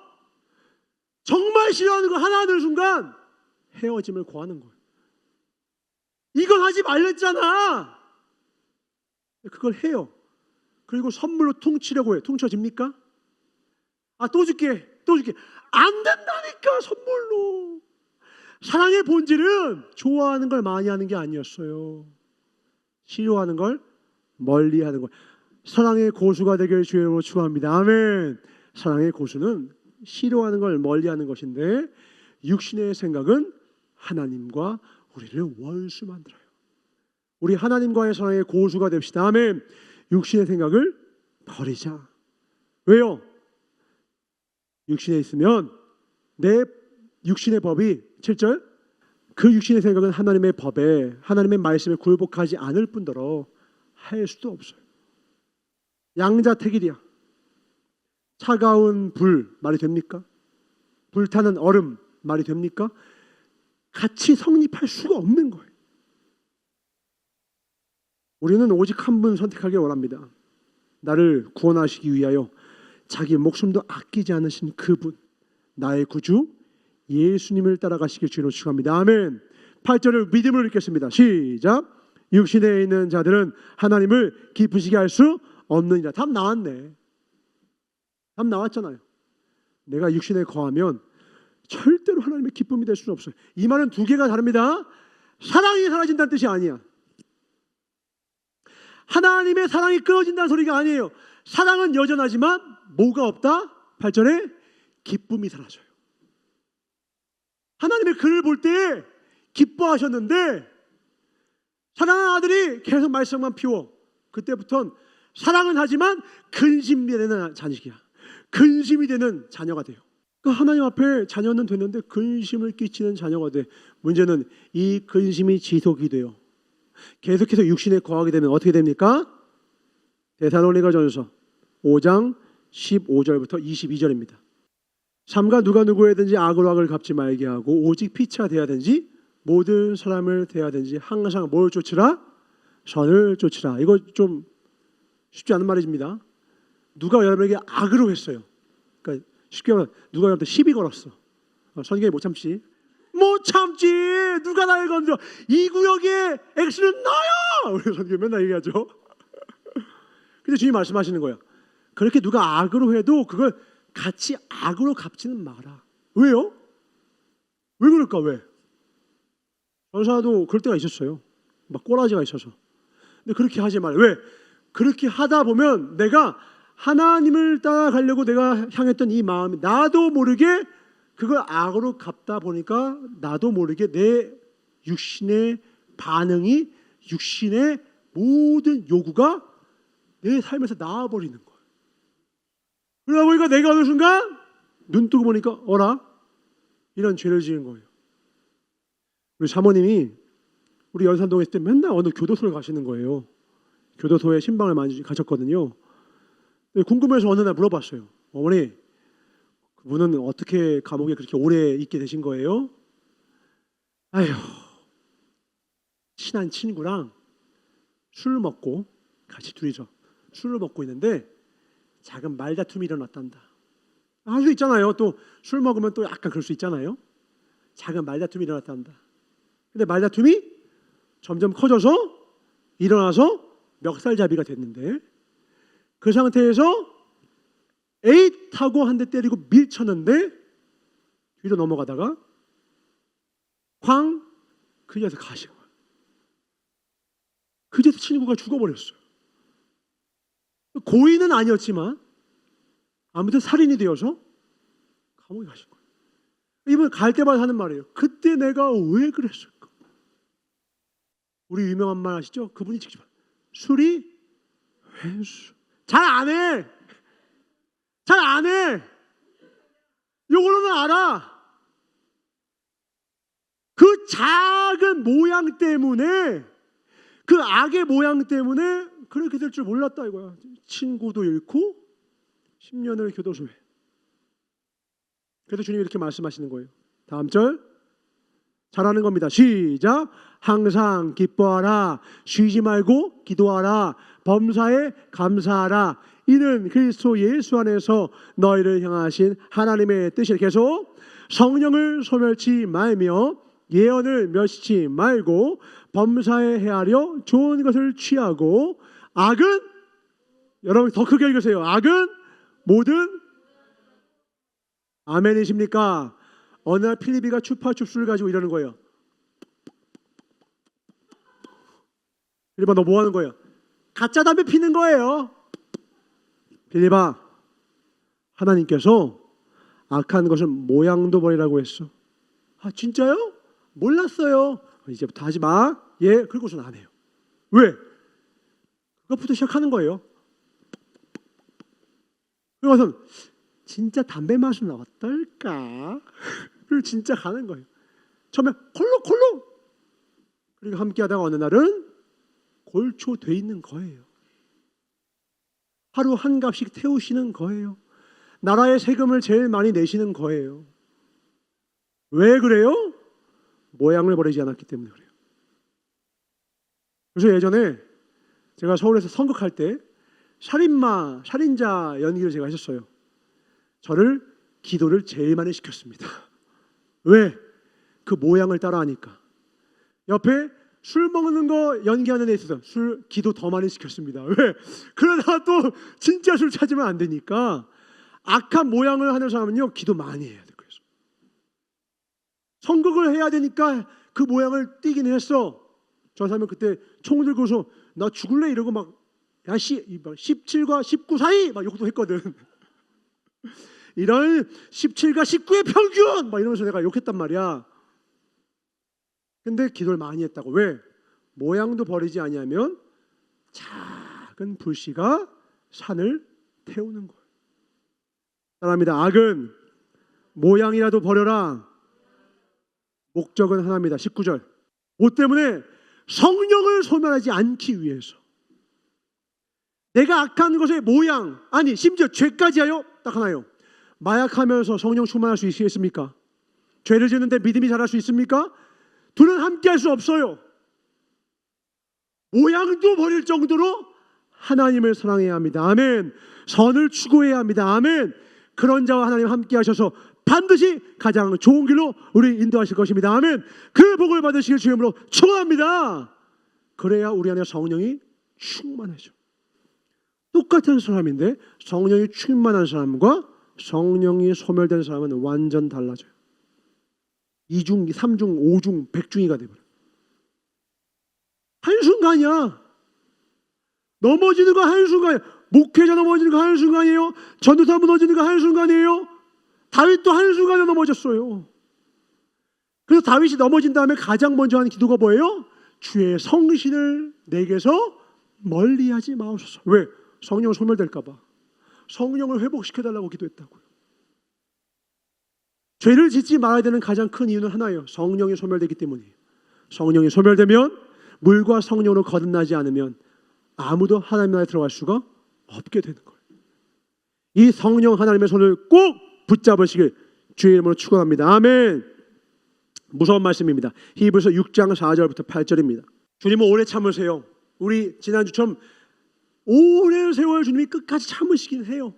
정말 싫어하는 거 하나 하는 순간 헤어짐을 고하는 거예요. 이건 하지 말랬잖아. 그걸 해요. 그리고 선물로 퉁치려고 해요. 퉁쳐집니까? 아, 또 줄게, 또 줄게. 안 된다니까. 선물로. 사랑의 본질은 좋아하는 걸 많이 하는 게 아니었어요. 싫어하는 걸 멀리 하는 것. 사랑의 고수가 되길 주의 이름으로 축원합니다. 아멘. 사랑의 고수는 싫어하는 걸 멀리 하는 것인데 육신의 생각은 하나님과 우리를 원수 만들어요. 우리 하나님과의 사랑의 고수가 됩시다. 아멘. 육신의 생각을 버리자. 왜요? 육신에 있으면 내 육신의 법이 7절 그 육신의 생각은 하나님의 법에 하나님의 말씀에 굴복하지 않을 뿐더러 할 수도 없어요. 양자택일이야. 차가운 불 말이 됩니까? 불타는 얼음 말이 됩니까? 같이 성립할 수가 없는 거예요. 우리는 오직 한 분 선택하길 원합니다. 나를 구원하시기 위하여 자기 목숨도 아끼지 않으신 그분, 나의 구주 예수님을 따라가시길 주로 축원합니다. 아멘. 8절을 믿음으로 읽겠습니다. 시작. 육신에 있는 자들은 하나님을 기쁘시게 할 수 없느니라. 답 나왔네. 답 나왔잖아요. 내가 육신에 거하면 절대로 하나님의 기쁨이 될 수는 없어요. 이 말은 두 개가 다릅니다. 사랑이 사라진다는 뜻이 아니야. 하나님의 사랑이 끊어진다는 소리가 아니에요. 사랑은 여전하지만 뭐가 없다? 8절에 기쁨이 사라져요. 하나님의 글을 볼 때 기뻐하셨는데 사랑하는 아들이 계속 말썽만 피워. 그때부터는 사랑은 하지만 근심이 되는 자식이야. 근심이 되는 자녀가 돼요. 그러니까 하나님 앞에 자녀는 됐는데 근심을 끼치는 자녀가 돼. 문제는 이 근심이 지속이 돼요. 계속해서 육신에 거하게 되면 어떻게 됩니까? 데살로니가전서 5장 15절부터 22절입니다. 삼가 누가 누구에든지 악으로 악을 갚지 말게 하고 오직 피차 대하든지 모든 사람을 대하든지 항상 뭘 쫓으라? 선을 쫓으라. 이거 좀 쉽지 않은 말입니다. 누가 여러분에게 악으로 했어요. 그러니까 쉽게 말하면 누가 여러분한테 시비 걸었어. 선생님이 못 참지. 못 참지. 누가 나를 건드려. 이 구역의 X는 나야. 우리 선생님 맨날 얘기하죠. 근데 주님 말씀하시는 거예요. 그렇게 누가 악으로 해도 그걸 같이 악으로 갚지는 마라. 왜요? 왜 그럴까? 왜? 전사도 그럴 때가 있었어요. 막 꼬라지가 있어서. 근데 그렇게 하지 말아요. 왜? 그렇게 하다 보면 내가 하나님을 따라가려고 내가 향했던 이 마음이 나도 모르게 그걸 악으로 갚다 보니까 나도 모르게 내 육신의 반응이 육신의 모든 요구가 내 삶에서 나와버리는 거예요. 그러다 보니까 내가 어느 순간 눈 뜨고 보니까 어라? 이런 죄를 지은 거예요. 우리 사모님이 우리 연산동에 있을 때 맨날 어느 교도소를 가시는 거예요. 교도소에 신방을 많이 가셨거든요. 궁금해서 어느 날 물어봤어요. 어머니, 그분은 어떻게 감옥에 그렇게 오래 있게 되신 거예요? 아휴, 친한 친구랑 술 먹고 같이 둘이서 술을 먹고 있는데 작은 말다툼이 일어났단다. 할 수 있잖아요. 또 술 먹으면 또 약간 그럴 수 있잖아요. 작은 말다툼이 일어났단다. 근데 말다툼이 점점 커져서 일어나서 멱살잡이가 됐는데 그 상태에서 에잇 타고 한 대 때리고 밀쳤는데 뒤로 넘어가다가 쾅 그제서 가신 거예요. 그제서 친구가 죽어버렸어요. 고의는 아니었지만 아무튼 살인이 되어서 감옥에 가신 거예요. 이분 갈 때마다 하는 말이에요. 그때 내가 왜 그랬을까? 우리 유명한 말 아시죠? 그분이 직접 술이 왼수. 잘 안 해. 잘 안 해. 요거는 알아. 그 작은 모양 때문에 그 악의 모양 때문에 그렇게 될 줄 몰랐다 이거야. 친구도 잃고 10년을 교도소에. 그래서 주님이 이렇게 말씀하시는 거예요. 다음 절 잘하는 겁니다. 시작. 항상 기뻐하라. 쉬지 말고 기도하라. 범사에 감사하라. 이는 그리스도 예수 안에서 너희를 향하신 하나님의 뜻이라. 계속 성령을 소멸치 말며 예언을 멸시치 말고 범사에 헤아려 좋은 것을 취하고 악은 여러분 더 크게 읽으세요. 악은 모든 아멘이십니까? 어느 날 필리비가 추파춥스를 가지고 이러는 거예요. 필리바 너 뭐 하는 거예요? 가짜 담배 피는 거예요. 필리바 하나님께서 악한 것은 모양도 버리라고 했어. 아 진짜요? 몰랐어요. 이제부터 하지 마. 예, 그러고서는 안 해요. 왜? 그것부터 시작하는 거예요. 그래서 진짜 담배 맛은 어떨까? 그리고 진짜 가는 거예요. 처음에 콜록콜록. 그리고 함께하다가 어느 날은 골초돼 있는 거예요. 하루 한 값씩 태우시는 거예요. 나라의 세금을 제일 많이 내시는 거예요. 왜 그래요? 모양을 버리지 않았기 때문에 그래요. 그래서 예전에 제가 서울에서 선거할 때 살인자 연기를 제가 했었어요. 저를 기도를 제일 많이 시켰습니다. 왜? 그 모양을 따라하니까. 옆에 술 먹는 거 연기하는 애 있어서 기도 더 많이 시켰습니다. 왜? 그러다가 또 진짜 술 찾으면 안 되니까 악한 모양을 하는 사람은요 기도 많이 해야 돼. 그래서 선곡을 해야 되니까 그 모양을 띄긴 했어. 저 사람은 그때 총 들고서 나 죽을래 이러고 막 17과 19 사이 막 욕도 했거든. 이런 17과 19의 평균 막 이러면서 내가 욕했단 말이야. 근데 기도를 많이 했다고. 왜? 모양도 버리지 아니하면 작은 불씨가 산을 태우는 거예요. 사랑합니다. 악은 모양이라도 버려라. 목적은 하나입니다. 19절. 뭐 때문에? 성령을 소멸하지 않기 위해서. 내가 악한 것의 모양, 아니 심지어 죄까지 하여 딱 하나요. 마약하면서 성령 충만할 수 있겠습니까? 죄를 짓는데 믿음이 자랄 수 있습니까? 둘은 함께 할 수 없어요. 모양도 버릴 정도로 하나님을 사랑해야 합니다. 아멘. 선을 추구해야 합니다. 아멘. 그런 자와 하나님 함께 하셔서 반드시 가장 좋은 길로 우리 인도하실 것입니다. 아멘. 그 복을 받으시길 주님으로 축원합니다. 그래야 우리 안에 성령이 충만해져. 똑같은 사람인데 성령이 충만한 사람과 성령이 소멸된 사람은 완전 달라져요. 2중, 3중, 5중, 100중이가 되버려. 한순간이야. 넘어지는 거 한순간이야. 목회자 넘어지는 거 한순간이에요. 전도사 무너지는 거 한순간이에요. 다윗도 한순간에 넘어졌어요. 그래서 다윗이 넘어진 다음에 가장 먼저 한 기도가 뭐예요? 주의 성신을 내게서 멀리하지 마옵소서. 왜? 성령 소멸될까 봐. 성령을 회복시켜달라고 기도했다고요. 죄를 짓지 말아야 되는 가장 큰 이유는 하나예요. 성령이 소멸되기 때문이에요. 성령이 소멸되면 물과 성령으로 거듭나지 않으면 아무도 하나님 나라에 들어갈 수가 없게 되는 거예요. 이 성령 하나님의 손을 꼭 붙잡으시길 주의 이름으로 축원합니다. 아멘. 무서운 말씀입니다. 히브리서 6장 4절부터 8절입니다. 주님은 오래 참으세요. 우리 지난주처럼 오랜 세월 주님이 끝까지 참으시긴 해요.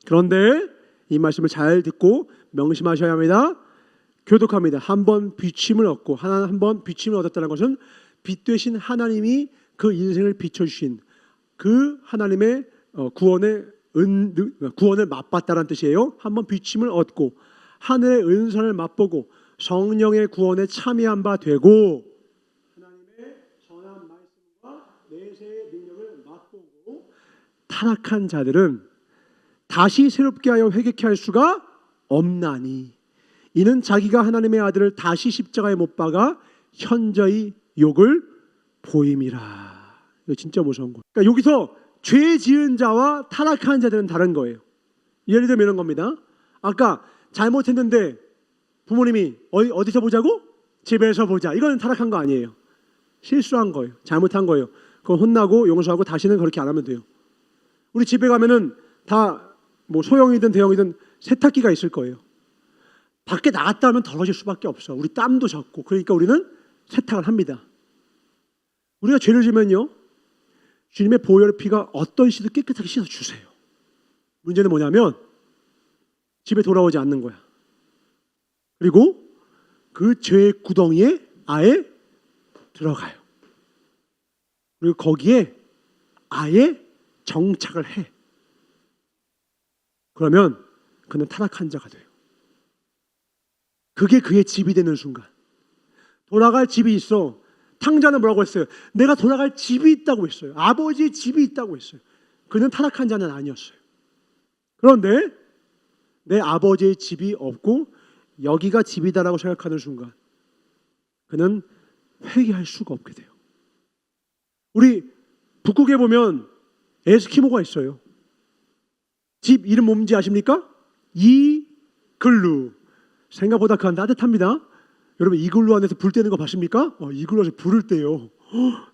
그런데 이 말씀을 잘 듣고 명심하셔야 합니다. 교독합니다. 한 번 비침을 얻고 한 번 비침을 얻었다는 것은 빛 되신 하나님이 그 인생을 비춰주신 그 하나님의 구원을 맛봤다는 뜻이에요. 한 번 비침을 얻고 하늘의 은선을 맛보고 성령의 구원에 참여한 바 되고 하나님의 선한 말씀과 내세의 능력을 맛보고 타락한 자들은 다시 새롭게 하여 회개케 할 수가 없나니 이는 자기가 하나님의 아들을 다시 십자가에 못 박아 현저히 욕을 보임이라. 이거 진짜 무서운 거예요. 그러니까 여기서 죄 지은 자와 타락한 자들은 다른 거예요. 예를 들면 이런 겁니다. 아까 잘못했는데 부모님이 어디서 보자고? 집에서 보자. 이건 타락한 거 아니에요. 실수한 거예요. 잘못한 거예요. 그건 혼나고 용서하고 다시는 그렇게 안 하면 돼요. 우리 집에 가면은 다 뭐 소형이든 대형이든 세탁기가 있을 거예요. 밖에 나갔다 하면 더러질 수밖에 없어. 우리 땀도 젖고. 그러니까 우리는 세탁을 합니다. 우리가 죄를 지면요, 주님의 보혈의 피가 어떤 시도 깨끗하게 씻어주세요. 문제는 뭐냐면 집에 돌아오지 않는 거야. 그리고 그 죄의 구덩이에 아예 들어가요. 그리고 거기에 아예 정착을 해. 그러면 그는 타락한 자가 돼요. 그게 그의 집이 되는 순간. 돌아갈 집이 있어. 탕자는 뭐라고 했어요? 내가 돌아갈 집이 있다고 했어요. 아버지의 집이 있다고 했어요. 그는 타락한 자는 아니었어요. 그런데 내 아버지의 집이 없고 여기가 집이다라고 생각하는 순간 그는 회개할 수가 없게 돼요. 우리 북극에 보면 에스키모가 있어요. 집 이름 뭔지 아십니까? 이글루. 생각보다 따뜻합니다. 여러분 이글루 안에서 불 때는 거 봤습니까? 이글루에서 불을 떼요.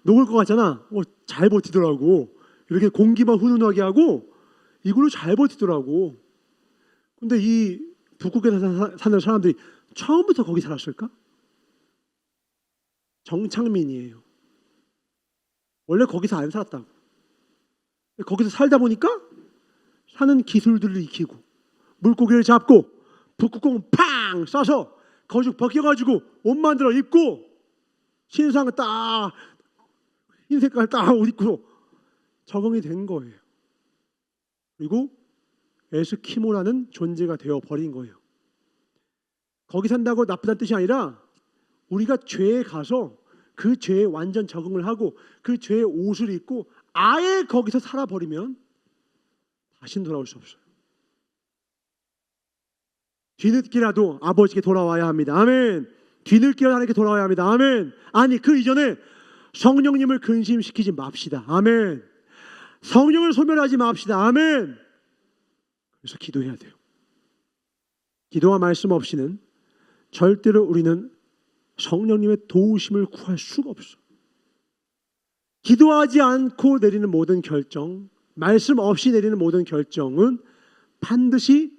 녹을 것 같잖아. 잘 버티더라고. 이렇게 공기만 훈훈하게 하고 이글루 잘 버티더라고. 근데 이 북극에 사는 사람들이 처음부터 거기 살았을까? 정착민이에요. 원래 거기서 안 살았다고. 거기서 살다 보니까 사는 기술들을 익히고 물고기를 잡고 북극곰 팡 쏴서 거죽 벗겨가지고 옷 만들어 입고 신상 딱 흰 색깔 딱 옷 입고 적응이 된 거예요. 그리고 에스키모라는 존재가 되어 버린 거예요. 거기 산다고 나쁘다는 뜻이 아니라 우리가 죄에 가서 그 죄에 완전 적응을 하고 그 죄의 옷을 입고 아예 거기서 살아버리면 다시는 돌아올 수 없어요. 뒤늦게라도 아버지께 돌아와야 합니다. 아멘. 뒤늦게라도 하나님께 돌아와야 합니다. 아멘. 아니 그 이전에 성령님을 근심시키지 맙시다. 아멘. 성령을 소멸하지 맙시다. 아멘. 그래서 기도해야 돼요. 기도와 말씀 없이는 절대로 우리는 성령님의 도우심을 구할 수가 없어. 기도하지 않고 내리는 모든 결정, 말씀 없이 내리는 모든 결정은 반드시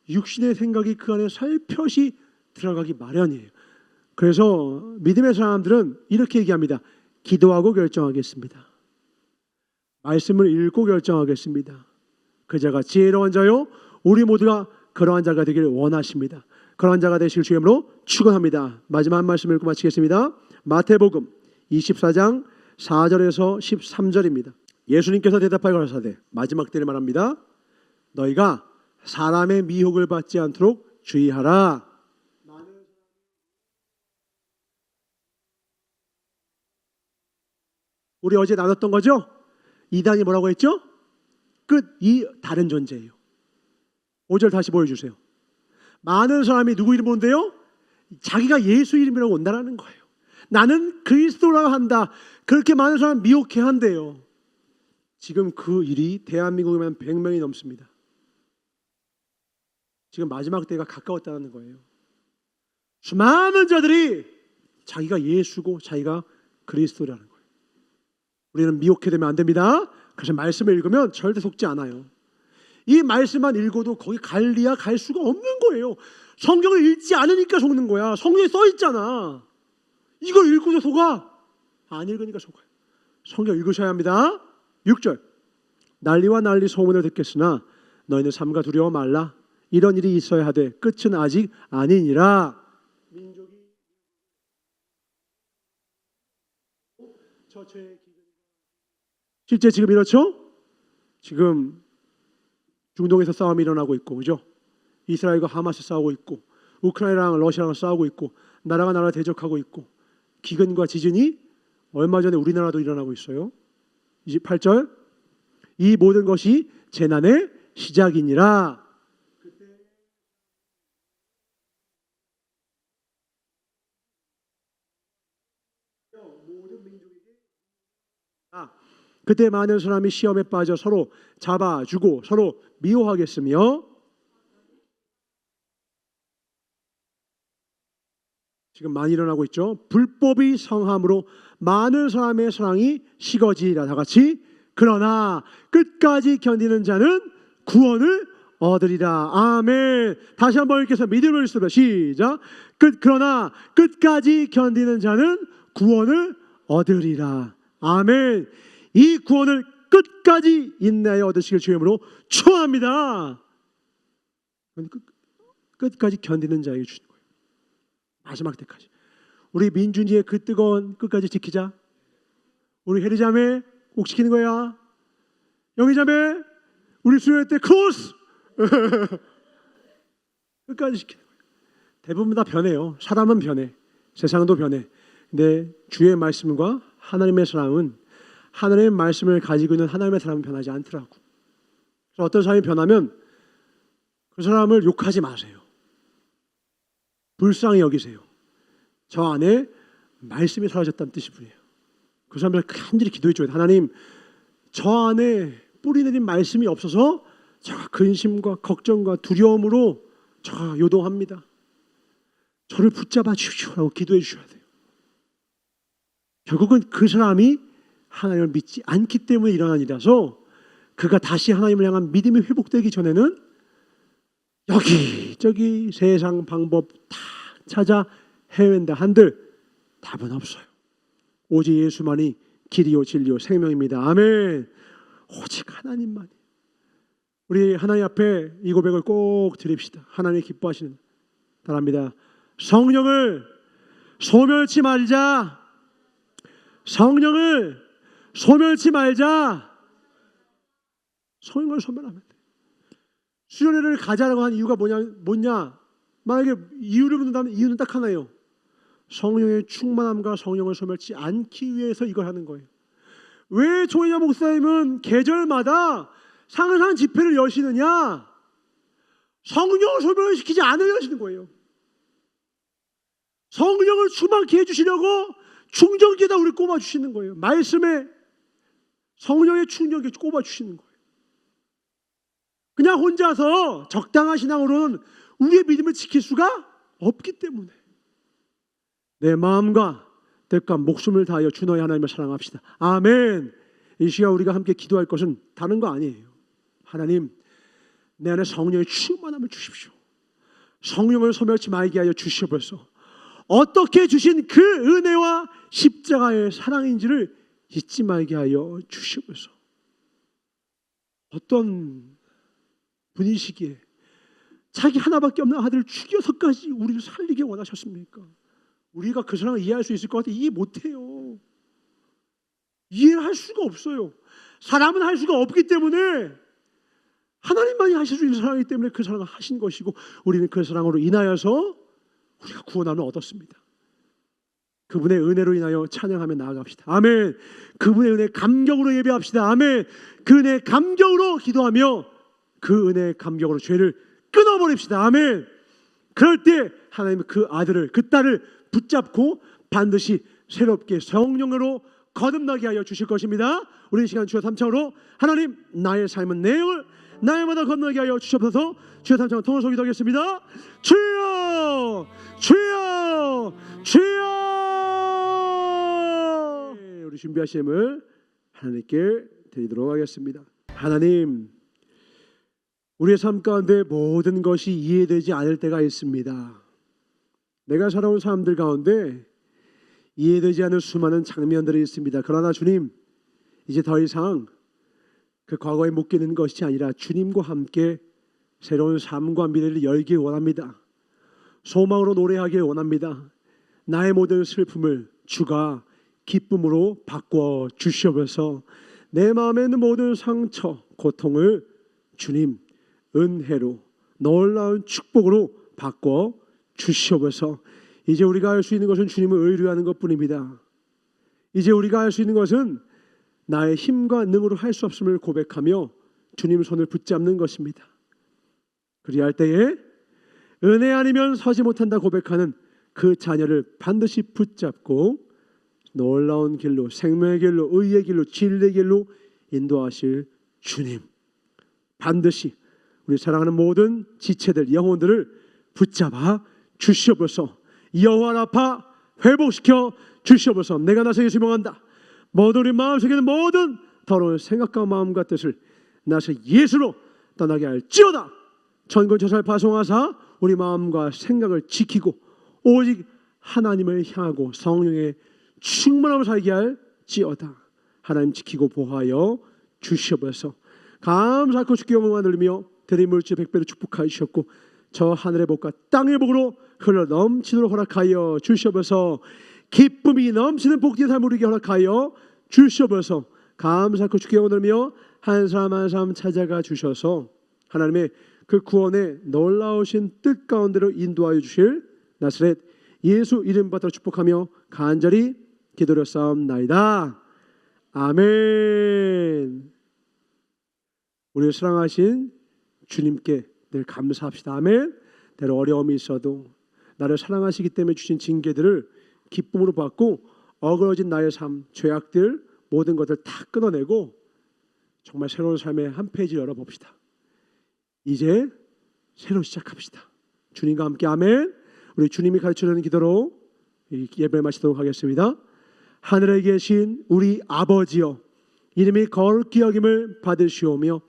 육신의 생각이 그 안에 살펴시 들어가기 마련이에요. 그래서 믿음의 사람들은 이렇게 얘기합니다. 기도하고 결정하겠습니다. 말씀을 읽고 결정하겠습니다. 그 자가 지혜로운 자요 우리 모두가 그러한 자가 되기를 원하십니다. 그러한 자가 되실 주 이름으로 축원합니다. 마지막 한 말씀 읽고 마치겠습니다. 마태복음 24장 4절에서 13절입니다. 예수님께서 대답하여 가라사대 마지막 때를 말합니다. 너희가 사람의 미혹을 받지 않도록 주의하라. 우리 어제 나눴던 거죠? 이단이 뭐라고 했죠? 끝이 다른 존재예요. 5절 다시 보여주세요. 많은 사람이 누구 이름 본대요? 자기가 예수 이름이라고 온다라는 거예요. 나는 그리스도라고 한다. 그렇게 많은 사람 미혹해 한대요. 지금 그 일이 대한민국에만 100명이 넘습니다. 지금 마지막 때가 가까웠다는 거예요. 수많은 자들이 자기가 예수고 자기가 그리스도라는 거예요. 우리는 미혹해 되면 안 됩니다. 그래서 말씀을 읽으면 절대 속지 않아요. 이 말씀만 읽어도 거기 갈리야 갈 수가 없는 거예요. 성경을 읽지 않으니까 속는 거야. 성경에 써 있잖아. 이걸 읽고도 속아? 안 읽으니까 속아요. 성경 읽으셔야 합니다. 6절 난리와 난리 소문을 듣겠으나 너희는 삼가 두려워 말라. 이런 일이 있어야 하되 끝은 아직 아니니라. 민족이 실제 지금 이렇죠? 지금 중동에서 싸움이 일어나고 있고, 그죠? 이스라엘과 하마스 싸우고 있고, 우크라이나랑 러시아랑 싸우고 있고, 나라가 나라 대적하고 있고, 기근과 지진이 얼마 전에 우리나라도 일어나고 있어요. 28절 이 모든 것이 재난의 시작이니라. 그때 많은 사람이 시험에 빠져 서로 잡아주고 서로 미워하겠으며 지금 많이 일어나고 있죠. 불법이 성함으로 많은 사람의 사랑이 식어지리라. 다 같이 그러나 끝까지 견디는 자는 구원을 얻으리라. 아멘. 다시 한번 읽겠습니다. 믿음을 쓰며 시작. 그러나 끝까지 견디는 자는 구원을 얻으리라. 아멘. 이 구원을 끝까지 인내하여 얻으시길 주의 이름으로 축원합니다. 끝까지 견디는 자에게 주는 거예요. 마지막 때까지. 우리 민준이의 그 뜨거운 끝까지 지키자. 우리 혜리자매 꼭 지키는 거야. 영희자매 우리 수요일 때 크로스 끝까지 지키는 거예요. 대부분 다 변해요. 사람은 변해. 세상도 변해. 근데 주의 말씀과 하나님의 사랑은 하나님의 말씀을 가지고 있는 하나님의 사람은 변하지 않더라고. 그래서 어떤 사람이 변하면 그 사람을 욕하지 마세요. 불쌍히 여기세요. 저 안에 말씀이 사라졌다는 뜻이 뿐이에요. 그 사람을 간절히 기도해 줘야 돼. 하나님, 저 안에 뿌리 내린 말씀이 없어서 제가 근심과 걱정과 두려움으로 제가 요동합니다. 저를 붙잡아 주십시오라고 기도해 주셔야 돼요. 결국은 그 사람이 하나님을 믿지 않기 때문에 일어난 일이라서 그가 다시 하나님을 향한 믿음이 회복되기 전에는 여기저기 세상 방법 다 찾아 헤맨다 한들 답은 없어요. 오직 예수만이 길이요 진리요 생명입니다. 아멘. 오직 하나님만이. 우리 하나님 앞에 이 고백을 꼭 드립시다. 하나님이 기뻐하시는 바랍니다. 성령을 소멸치 말자. 성령을 소멸치 말자. 성령을 소멸하면 돼. 수련회를 가자라고 한 이유가 뭐냐? 만약에 이유를 묻는다면 이유는 딱 하나예요. 성령의 충만함과 성령을 소멸치 않기 위해서 이걸 하는 거예요. 왜 조인야 목사님은 계절마다 상상 집회를 여시느냐? 성령을 소멸시키지 않으려 하시는 거예요. 성령을 충만케 해주시려고 충전기에다 우리 꼽아주시는 거예요. 말씀에 성령의 충전기 꼽아주시는 거예요. 그냥 혼자서 적당한 신앙으로는 우리의 믿음을 지킬 수가 없기 때문에 내 마음과 뜻과 목숨을 다하여 주 너희 하나님을 사랑합시다. 아멘. 이 시간 우리가 함께 기도할 것은 다른 거 아니에요. 하나님, 내 안에 성령의 충만함을 주십시오. 성령을 소멸치 말게 하여 주시옵소서. 어떻게 주신 그 은혜와 십자가의 사랑인지를 잊지 말게 하여 주시옵소서. 어떤 분이시기에 자기 하나밖에 없는 아들을 죽여서까지 우리를 살리게 원하셨습니까? 우리가 그 사랑을 이해할 수 있을 것 같아? 이해 못해요. 이해를 할 수가 없어요. 사람은 할 수가 없기 때문에 하나님만이 하실 수 있는 사랑이기 때문에 그 사랑을 하신 것이고 우리는 그 사랑으로 인하여서 우리가 구원함을 얻었습니다. 그분의 은혜로 인하여 찬양하며 나아갑시다. 아멘. 그분의 은혜 감격으로 예배합시다. 아멘. 그 은혜 감격으로 기도하며 그 은혜 감격으로 죄를 끊어버립시다. 아멘. 그럴 때 하나님은 그 아들을 그 딸을 붙잡고 반드시 새롭게 성령으로 거듭나게 하여 주실 것입니다. 우리 이 시간 주여 삼창으로 하나님 나의 삶은 내용을 날마다 거듭나게 하여 주시옵소서. 주여 삼창 통을 기도하겠습니다. 주여 주여 주여. 우리 준비하신 힘을 하나님께 드리도록 하겠습니다. 하나님, 우리의 삶 가운데 모든 것이 이해되지 않을 때가 있습니다. 내가 살아온 사람들 가운데 이해되지 않는 수많은 장면들이 있습니다. 그러나 주님, 이제 더 이상 그 과거에 묶이는 것이 아니라 주님과 함께 새로운 삶과 미래를 열길 원합니다. 소망으로 노래하길 원합니다. 나의 모든 슬픔을 주가 기쁨으로 바꿔 주시옵소서. 내 마음에 있는 모든 상처, 고통을 주님 은혜로 놀라운 축복으로 바꿔 주시옵소서. 이제 우리가 할 수 있는 것은 주님을 의뢰하는 것뿐입니다. 이제 우리가 할 수 있는 것은 나의 힘과 능으로 할 수 없음을 고백하며 주님 손을 붙잡는 것입니다. 그리할 때에 은혜 아니면 서지 못한다 고백하는 그 자녀를 반드시 붙잡고 놀라운 길로, 생명의 길로, 의의 길로, 진리의 길로 인도하실 주님, 반드시 우리 사랑하는 모든 지체들, 영혼들을 붙잡아 주시옵소서. 여호와 라파 회복시켜 주시옵소서. 내가 나서 예수 명한다. 모든 우리 마음속에 있는 모든 더러운 생각과 마음과 뜻을 나서 예수로 떠나게 할지어다. 천군천사를 파송하사 우리 마음과 생각을 지키고 오직 하나님을 향하고 성령의 충만함을 살게 할지어다. 하나님 지키고 보호하여 주시옵소서. 감사하고 주께 영광을 돌리며 드린 물질 백배로 축복하여 주셨고 저 하늘의 복과 땅의 복으로 흘러 넘치도록 허락하여 주시옵소서. 기쁨이 넘치는 복된 삶을 우리에게 허락하여 주시옵소서. 감사하고 주께 영광을 돌리며 한 사람 한 사람 찾아가 주셔서 하나님의 그 구원의 놀라우신 뜻 가운데로 인도하여 주실 나사렛 예수 이름 받들어 축복하며 간절히 기도드렸사옵나이다. 아멘. 우리를 사랑하신 주님께 늘 감사합시다. 아멘. 때로 어려움이 있어도 나를 사랑하시기 때문에 주신 징계들을 기쁨으로 받고 어그러진 나의 삶, 죄악들 모든 것들 다 끊어내고 정말 새로운 삶의 한 페이지 열어봅시다. 이제 새로 시작합시다. 주님과 함께 아멘. 우리 주님이 가르쳐주는 기도로 이 예배를 마치도록 하겠습니다. 하늘에 계신 우리 아버지여, 이름이 거룩히 여김을 받으시오며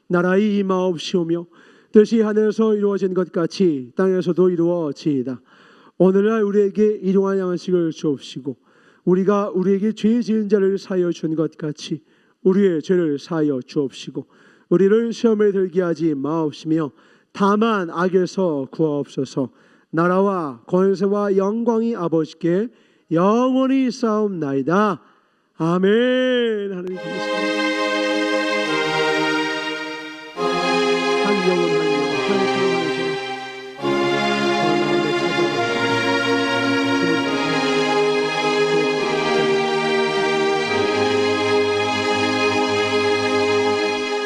나라의 임하옵시오며 뜻이 하늘에서 이루어진 것 같이 땅에서도 이루어지이다. 오늘날 우리에게 일용할 양식을 주옵시고 우리가 우리에게 죄 지은 자를 사하여 준 것 같이 우리의 죄를 사하여 주옵시고 우리를 시험에 들게 하지 마옵시며 다만 악에서 구하옵소서. 나라와 권세와 영광이 아버지께 영원히 있사옵나이다. 아멘. 하나님 감사합니다. 한 영혼 한 영혼 한 생명 한 생명 더 나음에 찾아가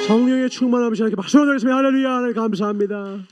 성령의 충만함이 이렇게 박수로 드리겠습니다. 할렐루야. 하나님 감사합니다.